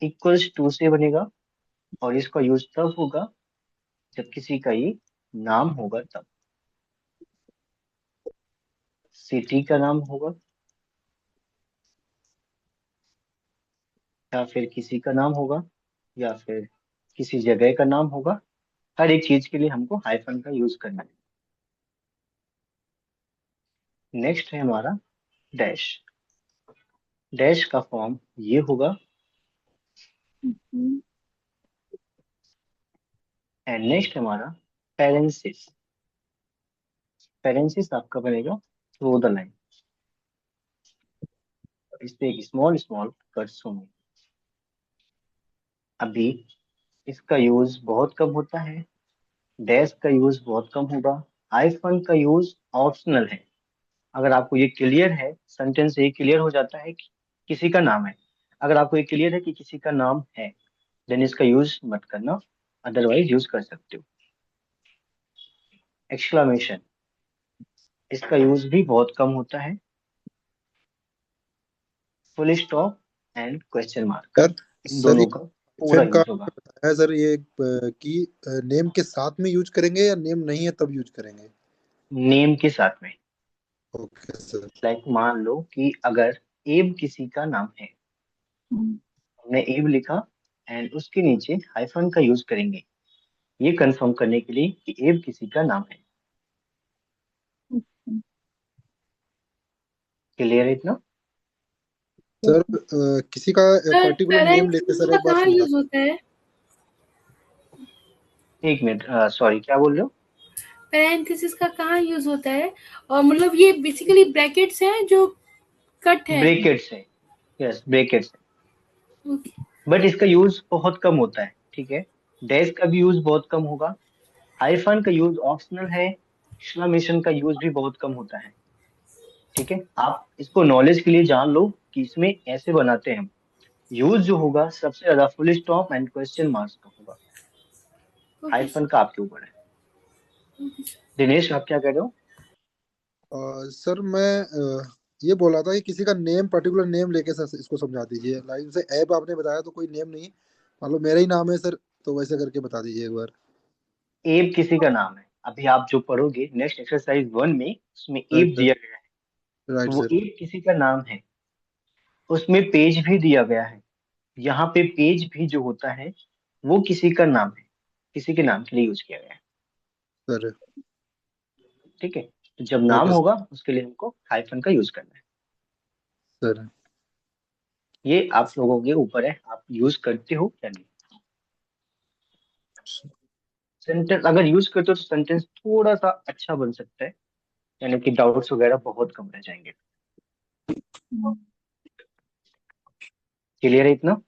इक्वल्स टू से बनेगा, और इसका यूज तब होगा जब किसी का ये नाम होगा तब। सिटी का नाम होगा, या फिर किसी का नाम होगा, या फिर किसी जगह का नाम होगा। हर एक चीज के लिए हमको हाइफन का यूज करना है। नेक्स्ट है हमारा डैश। डैश का फॉर्म ये होगा, एंड नेक्स्ट हमारा पैरेंसिस। पैरेंसिस आपका बनेगा थ्रू द लाइन। इस पे एक स्मॉल स्मॉल कट्स होंगे। अभी इसका यूज बहुत कम होता है, डैश का यूज बहुत कम होगा, हाइफन का यूज ऑप्शनल है। अगर आपको ये क्लियर है, सेंटेंस ये क्लियर हो जाता है कि किसी का नाम है, अगर आपको ये क्लियर है कि किसी का नाम है, देन इसका यूज मत करना, अदरवाइज यूज कर सकते हो। एक्सक्लामेशन, इसका यूज भी बहुत कम होता है। Full stop and question mark, sir in sir ये दोनों का पूरा हाइफन का यूज होगा। बताया सर, ये कि नेम के साथ में यूज करेंगे या नेम नहीं है तब यूज करेंगे? नेम के साथ में। Okay sir. लाइक मान लो कि अगर एब किसी का नाम है, हमने एब लिखा एंड उसके नीचे हाइफन का यूज करेंगे, ये कंफर्म करने के लिए कि एब किसी का नाम है। क्लियर है इतना? सर किसी का सर पर्टिकुलर नेम लेते पैरेंथेसिस सर का एक बार कहाँ समझा। यूज होता है? एक मिनट, सॉरी क्या बोल रहे हो? पैरेंथेसिस का कहाँ यूज होता है? और मतलब ये बेसिकली ब्रैकेट्स हैं जो कट है। ब्रेकेट्स है, यस ब्रेकेट्स है, ओके। बट इसका यूज बहुत कम होता है, ठीक है। डैश का भी यूज बहुत कम होगा, हाइफन का यूज ऑप्शनल है, एक्सक्लेमेशन का यूज भी बहुत कम होता है। ठीक है, आप इसको नॉलेज के लिए जान लो कि इसमें ऐसे बनाते हैं हम। यूज जो होगा सबसे ज्यादा full stop and question marks का होगा, ओके हाइफन का आपके ऊपर है। दिनेश आप क्या कह रहे हो? सर मैं ये बोला था कि किसी का नेम, पर्टिकुलर नेम लेके सर इसको समझा दीजिए। लाइन से ऐप आपने बताया तो कोई नेम नहीं, मान लो मेरा ही नाम है सर, तो वैसे करके बता दीजिए एक बार। एब किसी का नाम है, अभी आप जो पढ़ोगे नेक्स्ट एक्सरसाइज 1 में, उसमें राइट एब सर। दिया गया है। तो राइट वो सर। एब किसी का नाम है, उसमें पेज भी दिया गया है। यहाँ पे पेज भी जो होता है वो किसी का नाम है, किसी के नाम के लिए यूज किया गया है। सर। ठीक है, तो जब नाम ओके होगा उसके लिए हमको हाइफन का यूज करना है। सर। ये आप लोगों के ऊपर है, आप यूज करते हो या नहीं। सेंटेंस अगर यूज करते हो तो सेंटेंस थोड़ा सा अच्छा बन सकता है, यानी कि डाउट्स वगैरह बहुत कम रह जाएंगे। क्लियर है इतना?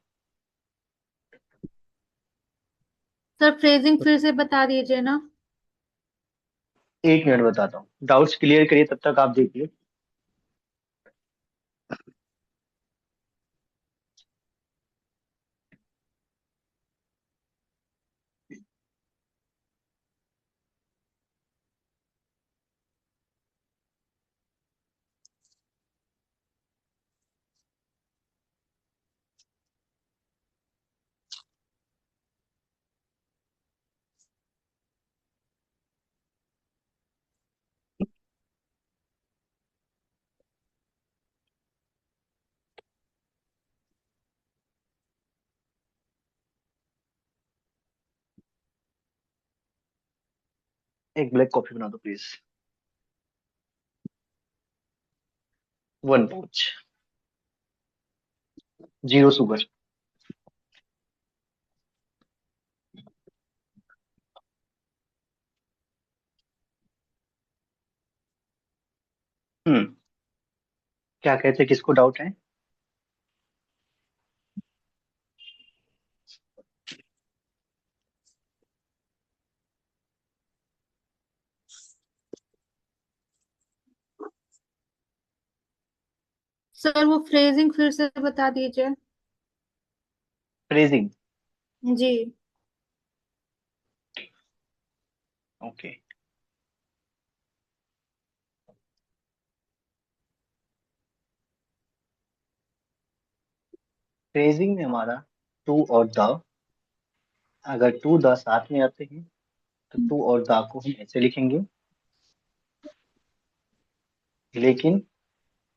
सर फ्रेजिंग फिर से बता दीजिए ना। एक मिनट बताता हूँ, डाउट्स क्लियर करिए तब तक आप देखिए। एक ब्लैक कॉफी बना दो प्लीज, 1 पाउच, 0 शुगर। क्या कहते हैं, किसको डाउट है? सर वो फ्रेजिंग फिर से बता दीजिए। फ्रेजिंग, जी। ओके। फ्रेजिंग में हमारा टू और द, अगर टू द साथ में आते हैं तो तू और दा को हम ऐसे लिखेंगे, लेकिन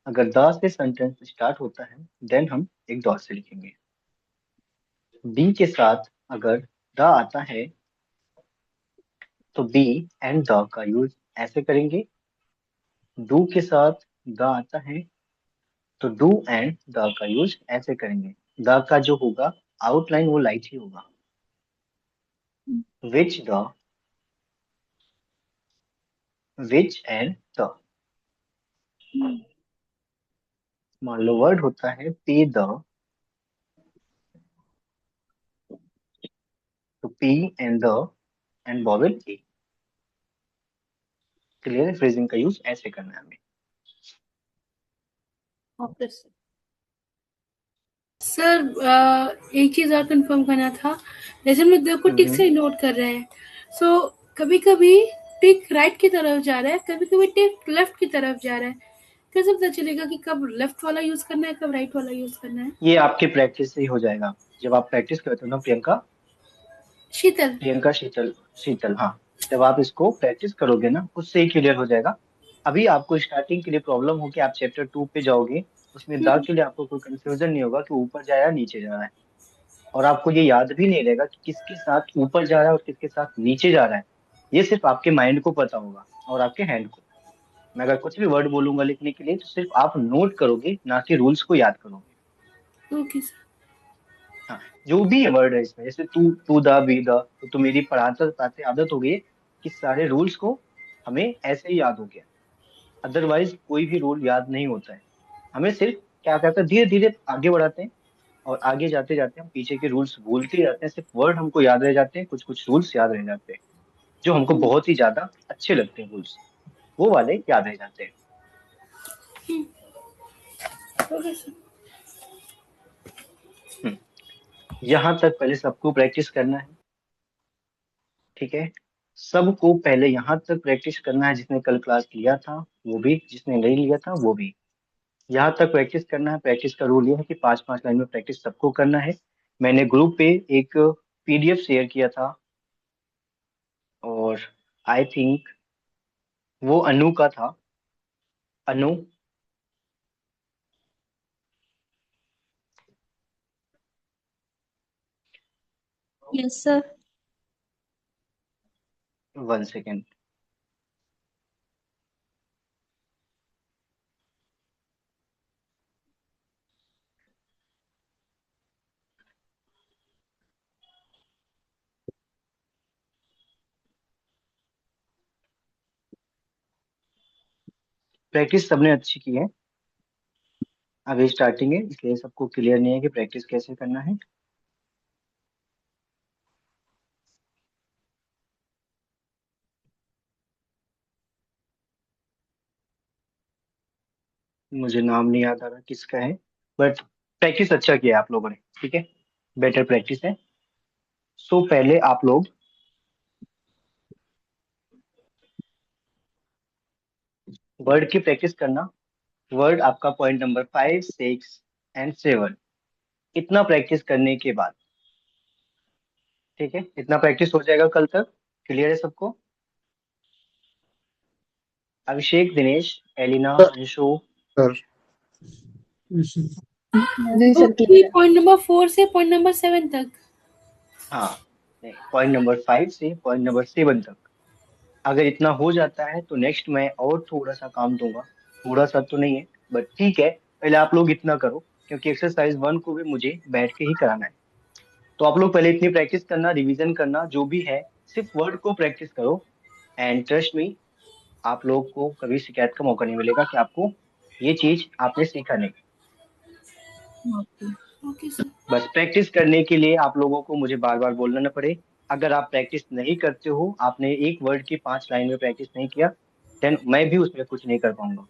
अगर दा से सेंटेंस स्टार्ट होता है देन हम एक डॉट से लिखेंगे। बी के साथ अगर दा आता है तो बी एंड द का यूज ऐसे करेंगे। डू के साथ द आता है तो डू एंड द का यूज ऐसे करेंगे। द का जो होगा आउटलाइन वो लाइट ही होगा। Which the, which and the. मान लो वर्ड होता है पे द, तो P and the end vowel A. Clear है? फ्रेजिंग का यूज ऐसे करना है हमें। Okay sir. एक चीज और कंफर्म करना था, जैसे हम लोग देखो टिक से नोट कर रहे हैं, सो कभी कभी टिक राइट की तरफ जा रहा है, कभी कभी टिक लेफ्ट की तरफ जा रहा है। कैसे पता चलेगा कि कब लेफ्ट वाला यूज करना है, कब राइट वाला यूज करना है? ये आपके प्रैक्टिस से ही हो जाएगा। जब आप प्रैक्टिस करते हो ना प्रियंका, शीतल। प्रियंका शीतल, शीतल हाँ, जब आप इसको प्रैक्टिस करोगे ना उससे ही क्लियर हो जाएगा। अभी आपको स्टार्टिंग के लिए प्रॉब्लम होगी, आप चैप्टर 2 पे जाओगे, उसमें दाग के लिए आपको कोई कंफ्यूजन नहीं होगा कि ऊपर जा रहा है नीचे जा रहा है। और आपको ये याद भी नहीं रहेगा कि किसके साथ ऊपर जा रहा है और किसके साथ नीचे जा रहा है। ये सिर्फ आपके माइंड को पता होगा और आपके हैंड को। मैं अगर कुछ भी वर्ड बोलूंगा लिखने के लिए तो सिर्फ आप नोट करोगे, ना कि रूल्स को याद करोगे। Okay sir. हाँ, जो भी है वर्ड है इसमें, जैसे तू, टू द, बी द, तो मेरी पढ़ाते पढ़ाते आदत हो गई है कि सारे रूल्स को हमें ऐसे ही याद हो गया। अदरवाइज कोई भी रूल याद नहीं होता है। हमें सिर्फ क्या करते हैं, धीरे धीरे आगे बढ़ाते हैं और आगे जाते जाते हम पीछे के रूल्स भूलते जाते हैं। सिर्फ वर्ड हमको याद रह जाते हैं, कुछ कुछ रूल्स याद रह जाते हैं जो हमको बहुत ही ज्यादा अच्छे लगते हैं रूल्स, वो वाले याद रह जाते हैं। Okay sir. यहाँ तक पहले सबको प्रैक्टिस करना है, ठीक है? सबको पहले यहाँ तक प्रैक्टिस करना है, जिसने कल क्लास लिया था वो भी, जिसने नहीं लिया था वो भी। यहाँ तक प्रैक्टिस करना है। प्रैक्टिस का रूल ये है कि 5-5 लाइन में प्रैक्टिस सबको करना है। मैंने ग्रुप पे एक पीडीएफ शेयर किया था और आई थिंक वो अनु का था। अनु, यस सर। 1 सेकेंड। प्रैक्टिस सबने अच्छी की है, अभी स्टार्टिंग है इसलिए सबको क्लियर नहीं है कि प्रैक्टिस कैसे करना है। मुझे नाम नहीं याद आ रहा किसका है, बट प्रैक्टिस अच्छा किया आप लोगों ने, ठीक है? बेटर प्रैक्टिस है। सो पहले आप लोग वर्ड की प्रैक्टिस करना। वर्ड आपका पॉइंट नंबर 5, 6 एंड 7, इतना प्रैक्टिस करने के बाद, ठीक है, इतना प्रैक्टिस हो जाएगा कल तक। क्लियर है सबको? Abhishek, Dinesh, Elina, Anshu. Sir Yes, sir. जी सर ओके, क्लियर है। पॉइंट नंबर 4 से पॉइंट नंबर 7 तक। हाँ, पॉइंट नंबर 5 से पॉइंट नंबर 7 तक अगर इतना हो जाता है तो नेक्स्ट मैं और थोड़ा सा काम दूंगा। थोड़ा सा तो नहीं है, बट ठीक है, पहले आप लोग इतना करो, क्योंकि एक्सरसाइज 1 को भी मुझे बैठ के ही कराना है। तो आप लोग पहले इतनी प्रैक्टिस करना, रिवीजन करना, जो भी है सिर्फ वर्ड को प्रैक्टिस करो। एंड ट्रस्ट मी, आप लोग को कभी शिकायत का मौका नहीं मिलेगा कि आपको ये चीज आपने सीखा नहीं। ओके। Okay sir. बस प्रैक्टिस करने के लिए आप लोगों को मुझे बार बार बोलना ना पड़े। अगर आप प्रैक्टिस नहीं करते हो, आपने एक वर्ड की 5 लाइन में प्रैक्टिस नहीं किया, देन मैं भी उसमें कुछ नहीं कर पाऊंगा।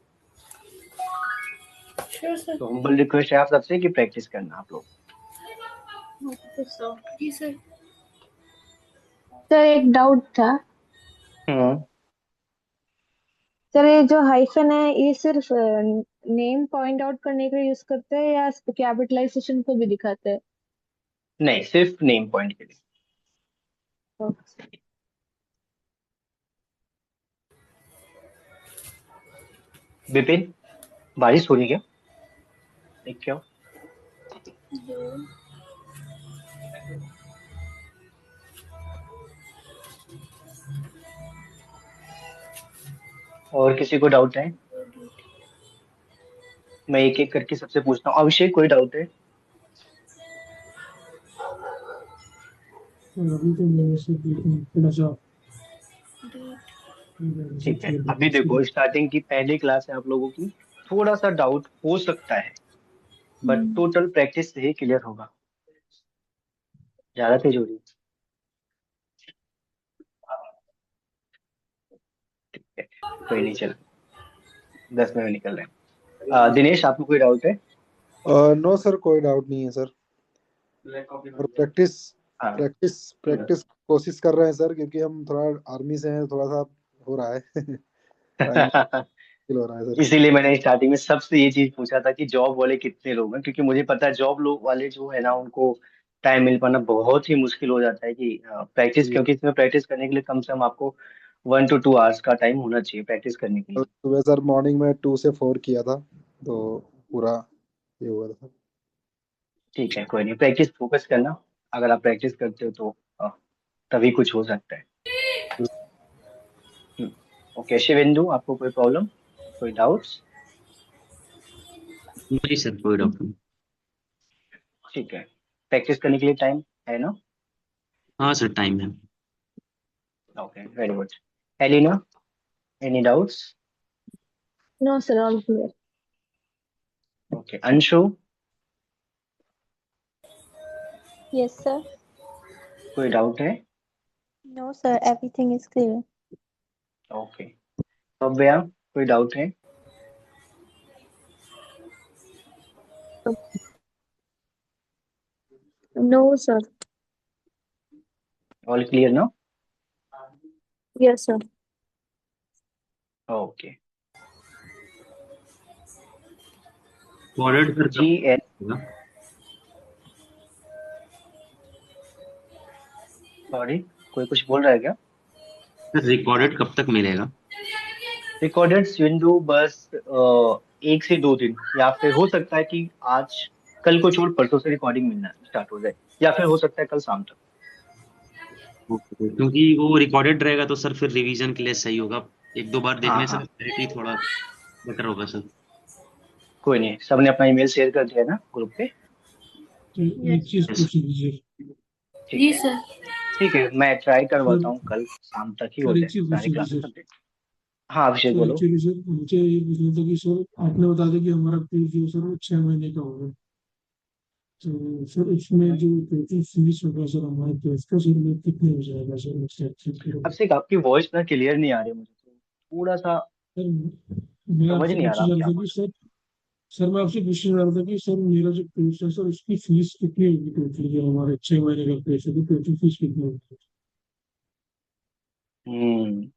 Sure sir. तो हम्बल रिक्वेस्ट है आप सबसे कि प्रैक्टिस करना आप लोग। Okay sir. जी सर। सर एक डाउट था। हम्म। सर ये जो हाइफन है ये सिर्फ नेम पॉइंट आउट करने के लिए यूज करते हैं या कैपिटलाइजेशन को भी दिखाते हैं? नहीं, सिर्फ नेम पॉइंट के लिए। ओके। विपिन, बारिश हो रही है क्या? देख क्या? और किसी को डाउट है? मैं एक एक करके सबसे पूछता हूँ। अभिषेक, कोई डाउट है? सर अभी तो मेरे से थोड़ा सा ठीक है, अभी देखो स्टार्टिंग की पहली क्लास है आप लोगों की, थोड़ा सा डाउट हो सकता है, बट टोटल प्रैक्टिस से ही क्लियर होगा। ज्यादा तेज हो रही है? ठीक है, कोई नहीं, चलो 10 मिनट निकल रहे हैं। दिनेश, आपको कोई डाउट है? नो सर, कोई डाउट नहीं है सर। और प्रैक्टिस हाँ। प्रैक्टिस प्रैक्टिस कोशिश कर रहे हैं सर, क्योंकि हम थोड़ा आर्मी से हैं, थोड़ा सा हो रहा है। टाइम मुश्किल हो रहा है सर। इसीलिए मैंने स्टार्टिंग में सबसे ये चीज पूछा था कि जॉब वाले कितने लोग हैं, क्योंकि मुझे पता है जॉब लोग वाले जो है ना, उनको टाइम मिल पाना बहुत ही मुश्किल हो जाता है कि प्रैक्टिस, क्योंकि इसमें प्रैक्टिस करने के लिए कम से कम आपको 1 to 2 आवर्स का टाइम होना चाहिए प्रैक्टिस करने के तो लिए। सुबह सर मॉर्निंग में 2 से 4 किया था, तो पूरा ये हुआ था। ठीक है, कोई नहीं, प्रैक्टिस फोकस करना। अगर आप प्रैक्टिस करते हो तो तभी कुछ हो सकता है। ओके शिवेंदु, आपको कोई प्रॉब्लम, कोई डाउट्स? नहीं सर, कोई डाउट नहीं। ठीक है, प्रैक्टिस करने के लिए टाइम है ना? हाँ सर, टाइम है। Okay, very good. Elina, any doubts? No, sir, all clear. Okay, Anshu, Yes, sir. कोई डाउट है? No, sir. Everything is clear. Okay, Bhavya, कोई डाउट है? No, sir. ऑल क्लियर ना? Yes, sir. Okay. Recorded sir जी कब एस, होगा? सॉरी, कोई कुछ बोल रहा है क्या? सर रिकॉर्डेड कब तक मिलेगा? रिकॉर्डेड विंडो बस 1 से 2 दिन, या फिर हो सकता है कि आज, कल को छोड़ परसों से रिकॉर्डिंग मिलना स्टार्ट हो जाए, या फिर हो सकता है कल शाम तक। ओके, क्योंकि वो रिकॉर्डेड रहेगा तो सर फिर रिवीजन के लिए सही होगा। एक दो बार हाँ देखने से हाँ, क्लैरिटी थोड़ा बेटर होगा सर। कोई नहीं, सबने अपना ईमेल शेयर कर दिया है ना ग्रुप पे? तो एक Yes, चीज sir. यस। पूछ लीजिए ठीक जी है। सर। ठीक है, मैं ट्राई सर। करवाता हूँ कल शाम तक ही हो सर एक जाए चीज पूछ सारी लीजिए क्लासेस सर। अपडेट। हाँ अभिषेक, सर बोलो। एक्चुअली सर मुझे ये पूछना था कि सर आपने बता दिया कि हमारा कोर्स जो है सर वो 6 महीने का होगा। तो सर इसमें जो टोटल फीस होगा सर हमारे कोर्स का सर वो कितने हो जाएगा सर उससे अभिषेक, आपकी वॉइस ना क्लियर नहीं आ रही मुझे, तो थोड़ा सा सर मैं समझ आपसे नहीं आ रहा पूछना आप चाह क्या रहा था बोल कि रहे सर सर मैं आपसे पूछना चाह रहा था कि सर मेरा जो कोर्स है सर उसकी फीस कितनी होगी टोटल, जो हमारे 6 महीने का कोर्स है तो टोटल फीस कितनी होगी? हो।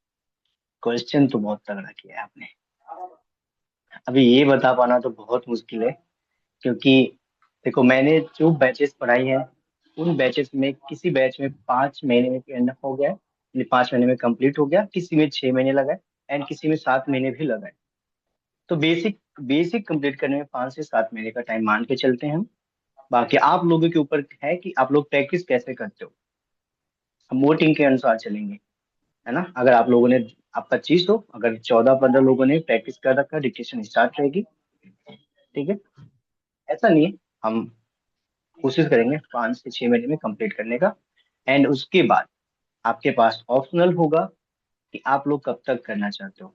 क्वेश्चन तो बहुत तगड़ा किया है आपने। अभी ये बता पाना तो बहुत मुश्किल है, क्योंकि देखो मैंने जो बैचेस पढ़ाई हैं, उन बैचेस में किसी बैच में 5 महीने में एंड हो गया, यानी 5 महीने में कंप्लीट हो गया, किसी में 6 महीने लगाए, एंड किसी में 7 महीने भी लगाए। तो बेसिक बेसिक कंप्लीट करने में 5 से 7 महीने का टाइम मान के चलते हैं हम। बाकी आप लोगों के ऊपर है कि आप लोग प्रैक्टिस कैसे करते हो, हम वोटिंग के अनुसार चलेंगे, है ना? अगर आप लोगों ने, आप 25 हो, अगर 14-15 लोगों ने प्रैक्टिस कर रखा, डिक्टेशन स्टार्ट रहेगी। ठीक है, ऐसा नहीं है, हम कोशिश करेंगे 5 से 6 महीने में कंप्लीट करने का। एंड उसके बाद आपके पास ऑप्शनल होगा कि आप लोग कब तक करना चाहते हो।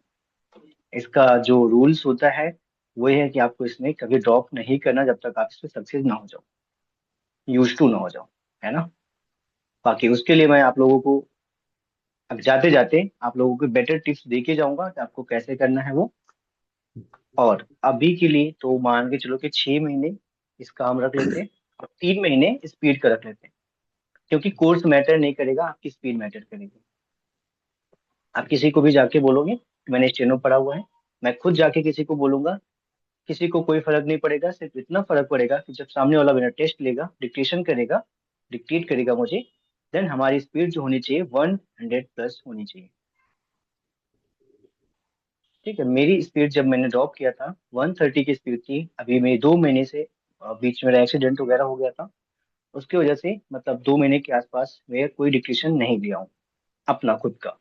इसका जो रूल्स होता है वो ये है कि आपको इसमें कभी ड्रॉप नहीं करना जब तक आप इसमें सक्सेस ना हो जाओ, यूज टू ना हो जाओ, है ना? बाकी उसके लिए मैं आप लोगों को अब जाते जाते आप लोगों को बेटर टिप्स दे के जाऊंगा कि आपको कैसे करना है वो। और अभी के लिए तो मान के चलो कि 6 महीने इसका हम रख लेते हैं, और 3 महीने स्पीड का रख लेते हैं, क्योंकि कोर्स मैटर नहीं करेगा, आपकी स्पीड मैटर करेगी। आप किसी को भी जाके बोलोगे कि मैंने स्टेनो पढ़ा हुआ है, मैं खुद जाके किसी को बोलूंगा, किसी को कोई फर्क नहीं पड़ेगा, सिर्फ इतना फर्क पड़ेगा कि जब सामने वाला मेरा टेस्ट लेगा, डिक्टेशन करेगा, डिक्टेट करेगा मुझे, देन हमारी स्पीड जो होनी चाहिए 100 प्लस होनी चाहिए। ठीक है, मेरी स्पीड जब मैंने ड्रॉप किया था 130 की स्पीड थी। अभी मेरी 2 महीने से बीच में मेरा एक्सीडेंट वगैरह हो गया था, उसकी वजह से मतलब 2 महीने के आसपास मैं कोई डिक्टेशन नहीं लिया हूँ अपना खुद का।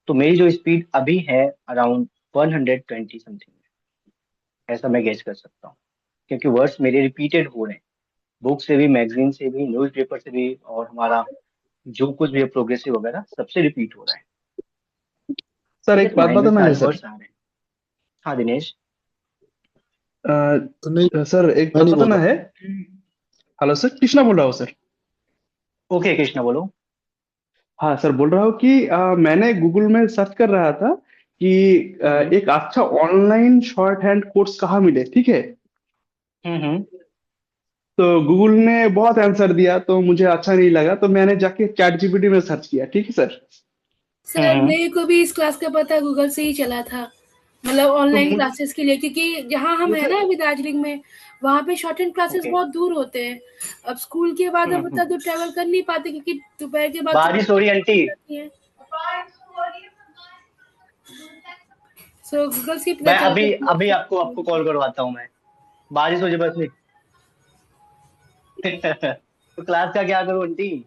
तो मेरी जो स्पीड अभी है अराउंड 120 समथिंग, ऐसा मैं गेस कर सकता हूँ, क्योंकि वर्ड्स मेरे रिपीटेड हो रहे हैं, बुक से भी, मैगजीन से भी, न्यूज पेपर से भी, और हमारा जो कुछ भी प्रोग्रेसिव वगैरह सबसे रिपीट हो रहा है। सर ठीक है, एक तो बात माइंड में बताना है सारे सर। वर्ड्स आ रहे हैं। हाँ दिनेश। तो नहीं, सर एक मैं बात नहीं बोल बताना रहा। है। हेलो सर, कृष्णा बोल रहा हूँ सर। ओके कृष्णा बोलो। हाँ सर, बोल रहा हूँ कि मैंने गूगल में सर्च कर रहा था कि हम्म एक अच्छा ऑनलाइन शॉर्ट हैंड कोर्स कहाँ मिले, ठीक है। हम्म। तो गूगल ने बहुत आंसर दिया तो मुझे अच्छा नहीं लगा, तो मैंने जाके चैट जीपीटी में सर्च किया, ठीक है सर। सर हम्म। मेरे को भी इस क्लास का पता गूगल से ही चला था, मतलब तो ऑनलाइन मुझे क्लासेस के लिए, क्योंकि जहाँ हम है मुझे ना अभी दार्जिलिंग में, वहाँ पे शॉर्ट हैंड क्लासेस ओके। बहुत दूर होते हैं। अब स्कूल के बाद हम उतना हम्म। दूर ट्रैवल कर नहीं पाते, क्योंकि दोपहर के बाद बारिश हो रही है आंटी। जाती है। सो गूगल से ही पता मैं चलता अभी है अभी कि आपको आपको कॉल करवाता हूँ मैं। बारिश हो जाए बस नहीं। तो क्लास का क्या करूँ आंटी?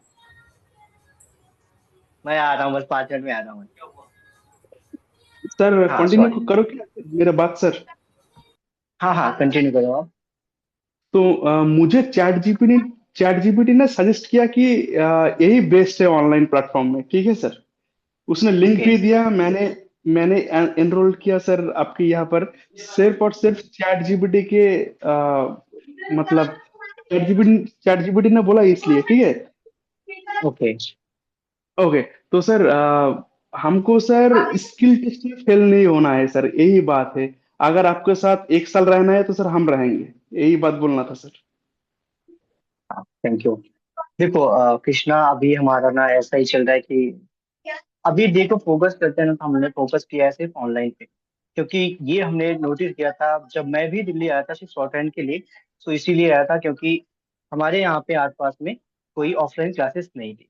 मैं आ रहा हूँ, बस 5 मिनट में आ रहा हूँ। सर हाँ कंटिन्यू सॉरी। करो क्या मेरा बात सर। हाँ हाँ कंटिन्यू करो आप। तो मुझे चैट जीपीटी ने सजेस्ट किया कि यही बेस्ट है ऑनलाइन प्लेटफॉर्म में, ठीक है सर। उसने लिंक ओके। भी दिया, मैंने मैंने एनरोल किया सर आपके यहाँ पर। सिर्फ और सिर्फ चैट जीपीटी के मतलब चैट जीपीटी ने बोला इसलिए, ठीक है। ओके। ओके। तो सर हमको सर स्किल टेस्ट में फेल नहीं होना है सर, यही बात है। अगर आपके साथ 1 साल रहना है तो सर हम रहेंगे, यही बात बोलना था सर। Thank you. देखो कृष्णा, अभी हमारा ना ऐसा ही चल रहा है कि अभी देखो फोकस करते हैं ना, तो हमने फोकस किया है सिर्फ ऑनलाइन पे, क्योंकि ये हमने नोटिस किया था जब मैं भी दिल्ली आया था सिर्फ शॉर्ट हैंड के लिए। तो इसीलिए आया था क्योंकि हमारे यहाँ पे आसपास में कोई ऑफलाइन क्लासेस नहीं थी,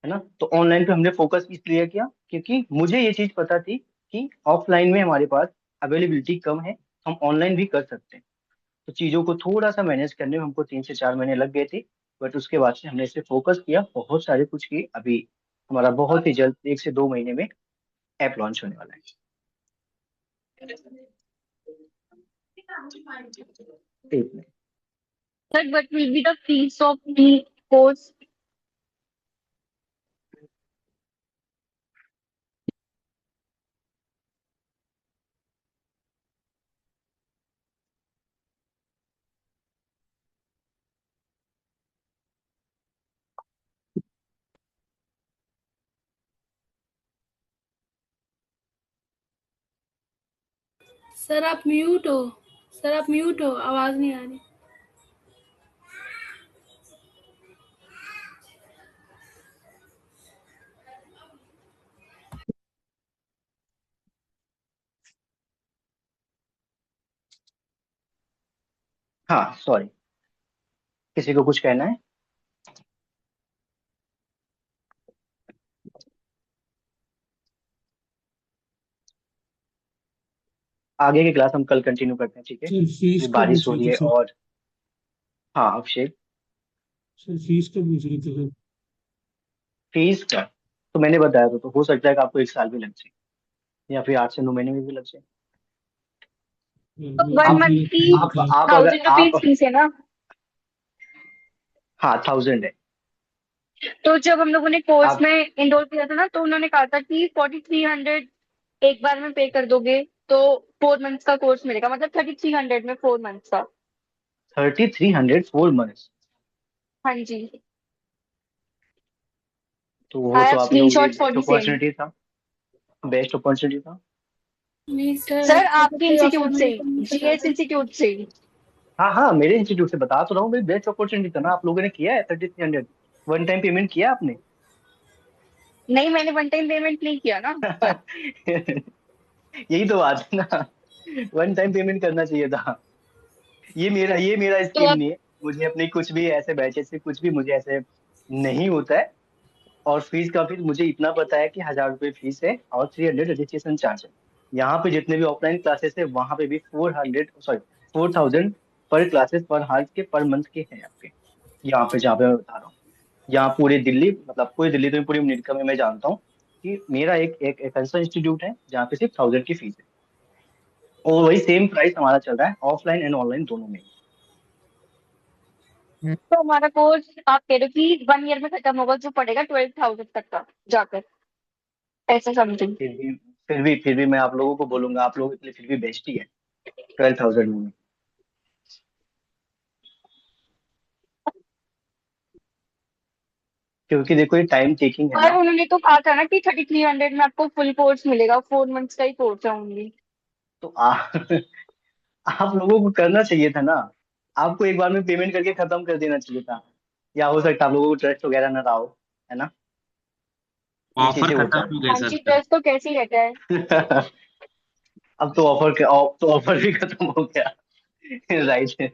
है ना। तो ऑनलाइन पे हमने फोकस इसलिए किया क्योंकि मुझे ये चीज पता थी कि ऑफलाइन में हमारे पास अवेलेबिलिटी कम है, हम ऑनलाइन भी कर सकते हैं। तो चीजों को थोड़ा सा मैनेज करने में हमको 3 से 4 महीने लग गए थे। बट उसके बाद से हमने इस पे फोकस किया, बहुत सारे कुछ किए। अभी हमारा बहुत ही जल्द 1 से 2 महीने में ऐप लॉन्च होने वाला है। एक minute. Sir, what will be the fees of the course? Sir आप म्यूट हो। सर आप म्यूट हो, आवाज नहीं आ रही। हाँ सॉरी, किसी को कुछ कहना है? आगे की क्लास हम कल कंटिन्यू करते हैं, ठीक है। सर फीस अभी का बारिश पूछ हो रहे रही थे है सर। और हाँ अभिषेक। सर फीस का पूछ रहे थे सर। फीस का तो मैंने बताया था, तो हो सकता है कि आपको 1 साल भी लग जाए या फिर 8 से 9 महीने में भी लग जाए। सर तो मैं वन आप मंथ कंप्लीट की करना आप था। आप अगर 1,000 रुपीज आप फीस है ना? हाँ 1000 है। तो जब हम लोगों ने कोर्स आप में इनरोल किया था ना, तो उन्होंने कहा था कि 4,300 एक बार में पे कर दोगे तो 4 मंथ्स का कोर्स मिलेगा, मतलब 3,300 में 4 मंथ्स का। 3300 4 मंथ्स? हाँ जी। तो वो आई तो हैव आप लोगों की screenshot for best the same. Opportunity था, बेस्ट अपॉर्चुनिटी था। नहीं सर, सर ऐसा तो आपके कोई ऑफर इंस्टीट्यूट से, मेरे को नहीं पता जीएस था। इंस्टीट्यूट से। हाँ हाँ, मेरे इंस्टीट्यूट से बता तो रहा हूँ भाई, बेस्ट अपॉर्चुनिटी था ना। आप लोगों ने किया है 3300, वन टाइम पेमेंट किया आपने? नहीं, मैंने वन टाइम पेमेंट नहीं किया ना। यही तो बात है ना, वन टाइम पेमेंट करना चाहिए था। ये मेरा तो स्कीम अब नहीं है। मुझे अपनी कुछ भी ऐसे बैचेस से कुछ भी मुझे ऐसे नहीं होता है। और फीस का फिर मुझे इतना पता है कि 1000 रुपये फीस है और 300 रजिस्ट्रेशन चार्ज है। यहाँ पे जितने भी ऑफलाइन क्लासेस है वहां पे भी 4,000 पर क्लासेस पर हार्स के पर मंथ के हैं आपके। यहाँ पे जहाँ पे मैं बता रहा हूँ, यहाँ पूरी दिल्ली, मतलब पूरी दिल्ली तो नहीं, पूरी अमेरिका में मैं जानता हूँ कि मेरा एक ऐसा इंस्टीट्यूट है जहाँ पे सिर्फ 1,000 की फीस है, और वही सेम प्राइस हमारा चल रहा है ऑफलाइन एंड ऑनलाइन दोनों में। तो हमारा कोर्स आप कह रहे हो कि 1 ईयर में खत्म होगा, जो पड़ेगा 12,000 तक का जाकर, ऐसा समथिंग। फिर भी मैं आप लोगों को बोलूंगा, आप लोगों के लिए फिर भी बेस्ट ही है 12,000 में। क्योंकि देखो ये टाइम टेकिंग है पर ना। उन्होंने तो कहा था ना कि 3,300 में आपको फुल कोर्स मिलेगा, 4 मंथ्स का ही कोर्स है ओनली। तो आप लोगों को करना चाहिए था ना, आपको एक बार में पेमेंट करके खत्म कर देना चाहिए था, या हो सकता है आप लोगों को ट्रस्ट वगैरह ना रहा हो, है ना, ये ऑफर चीजें खत्म होता हो गए हाँ सर जी, फिर। ट्रस्ट तो कैसे ही रहता है। अब तो ऑफर भी खत्म हो गया। राइट।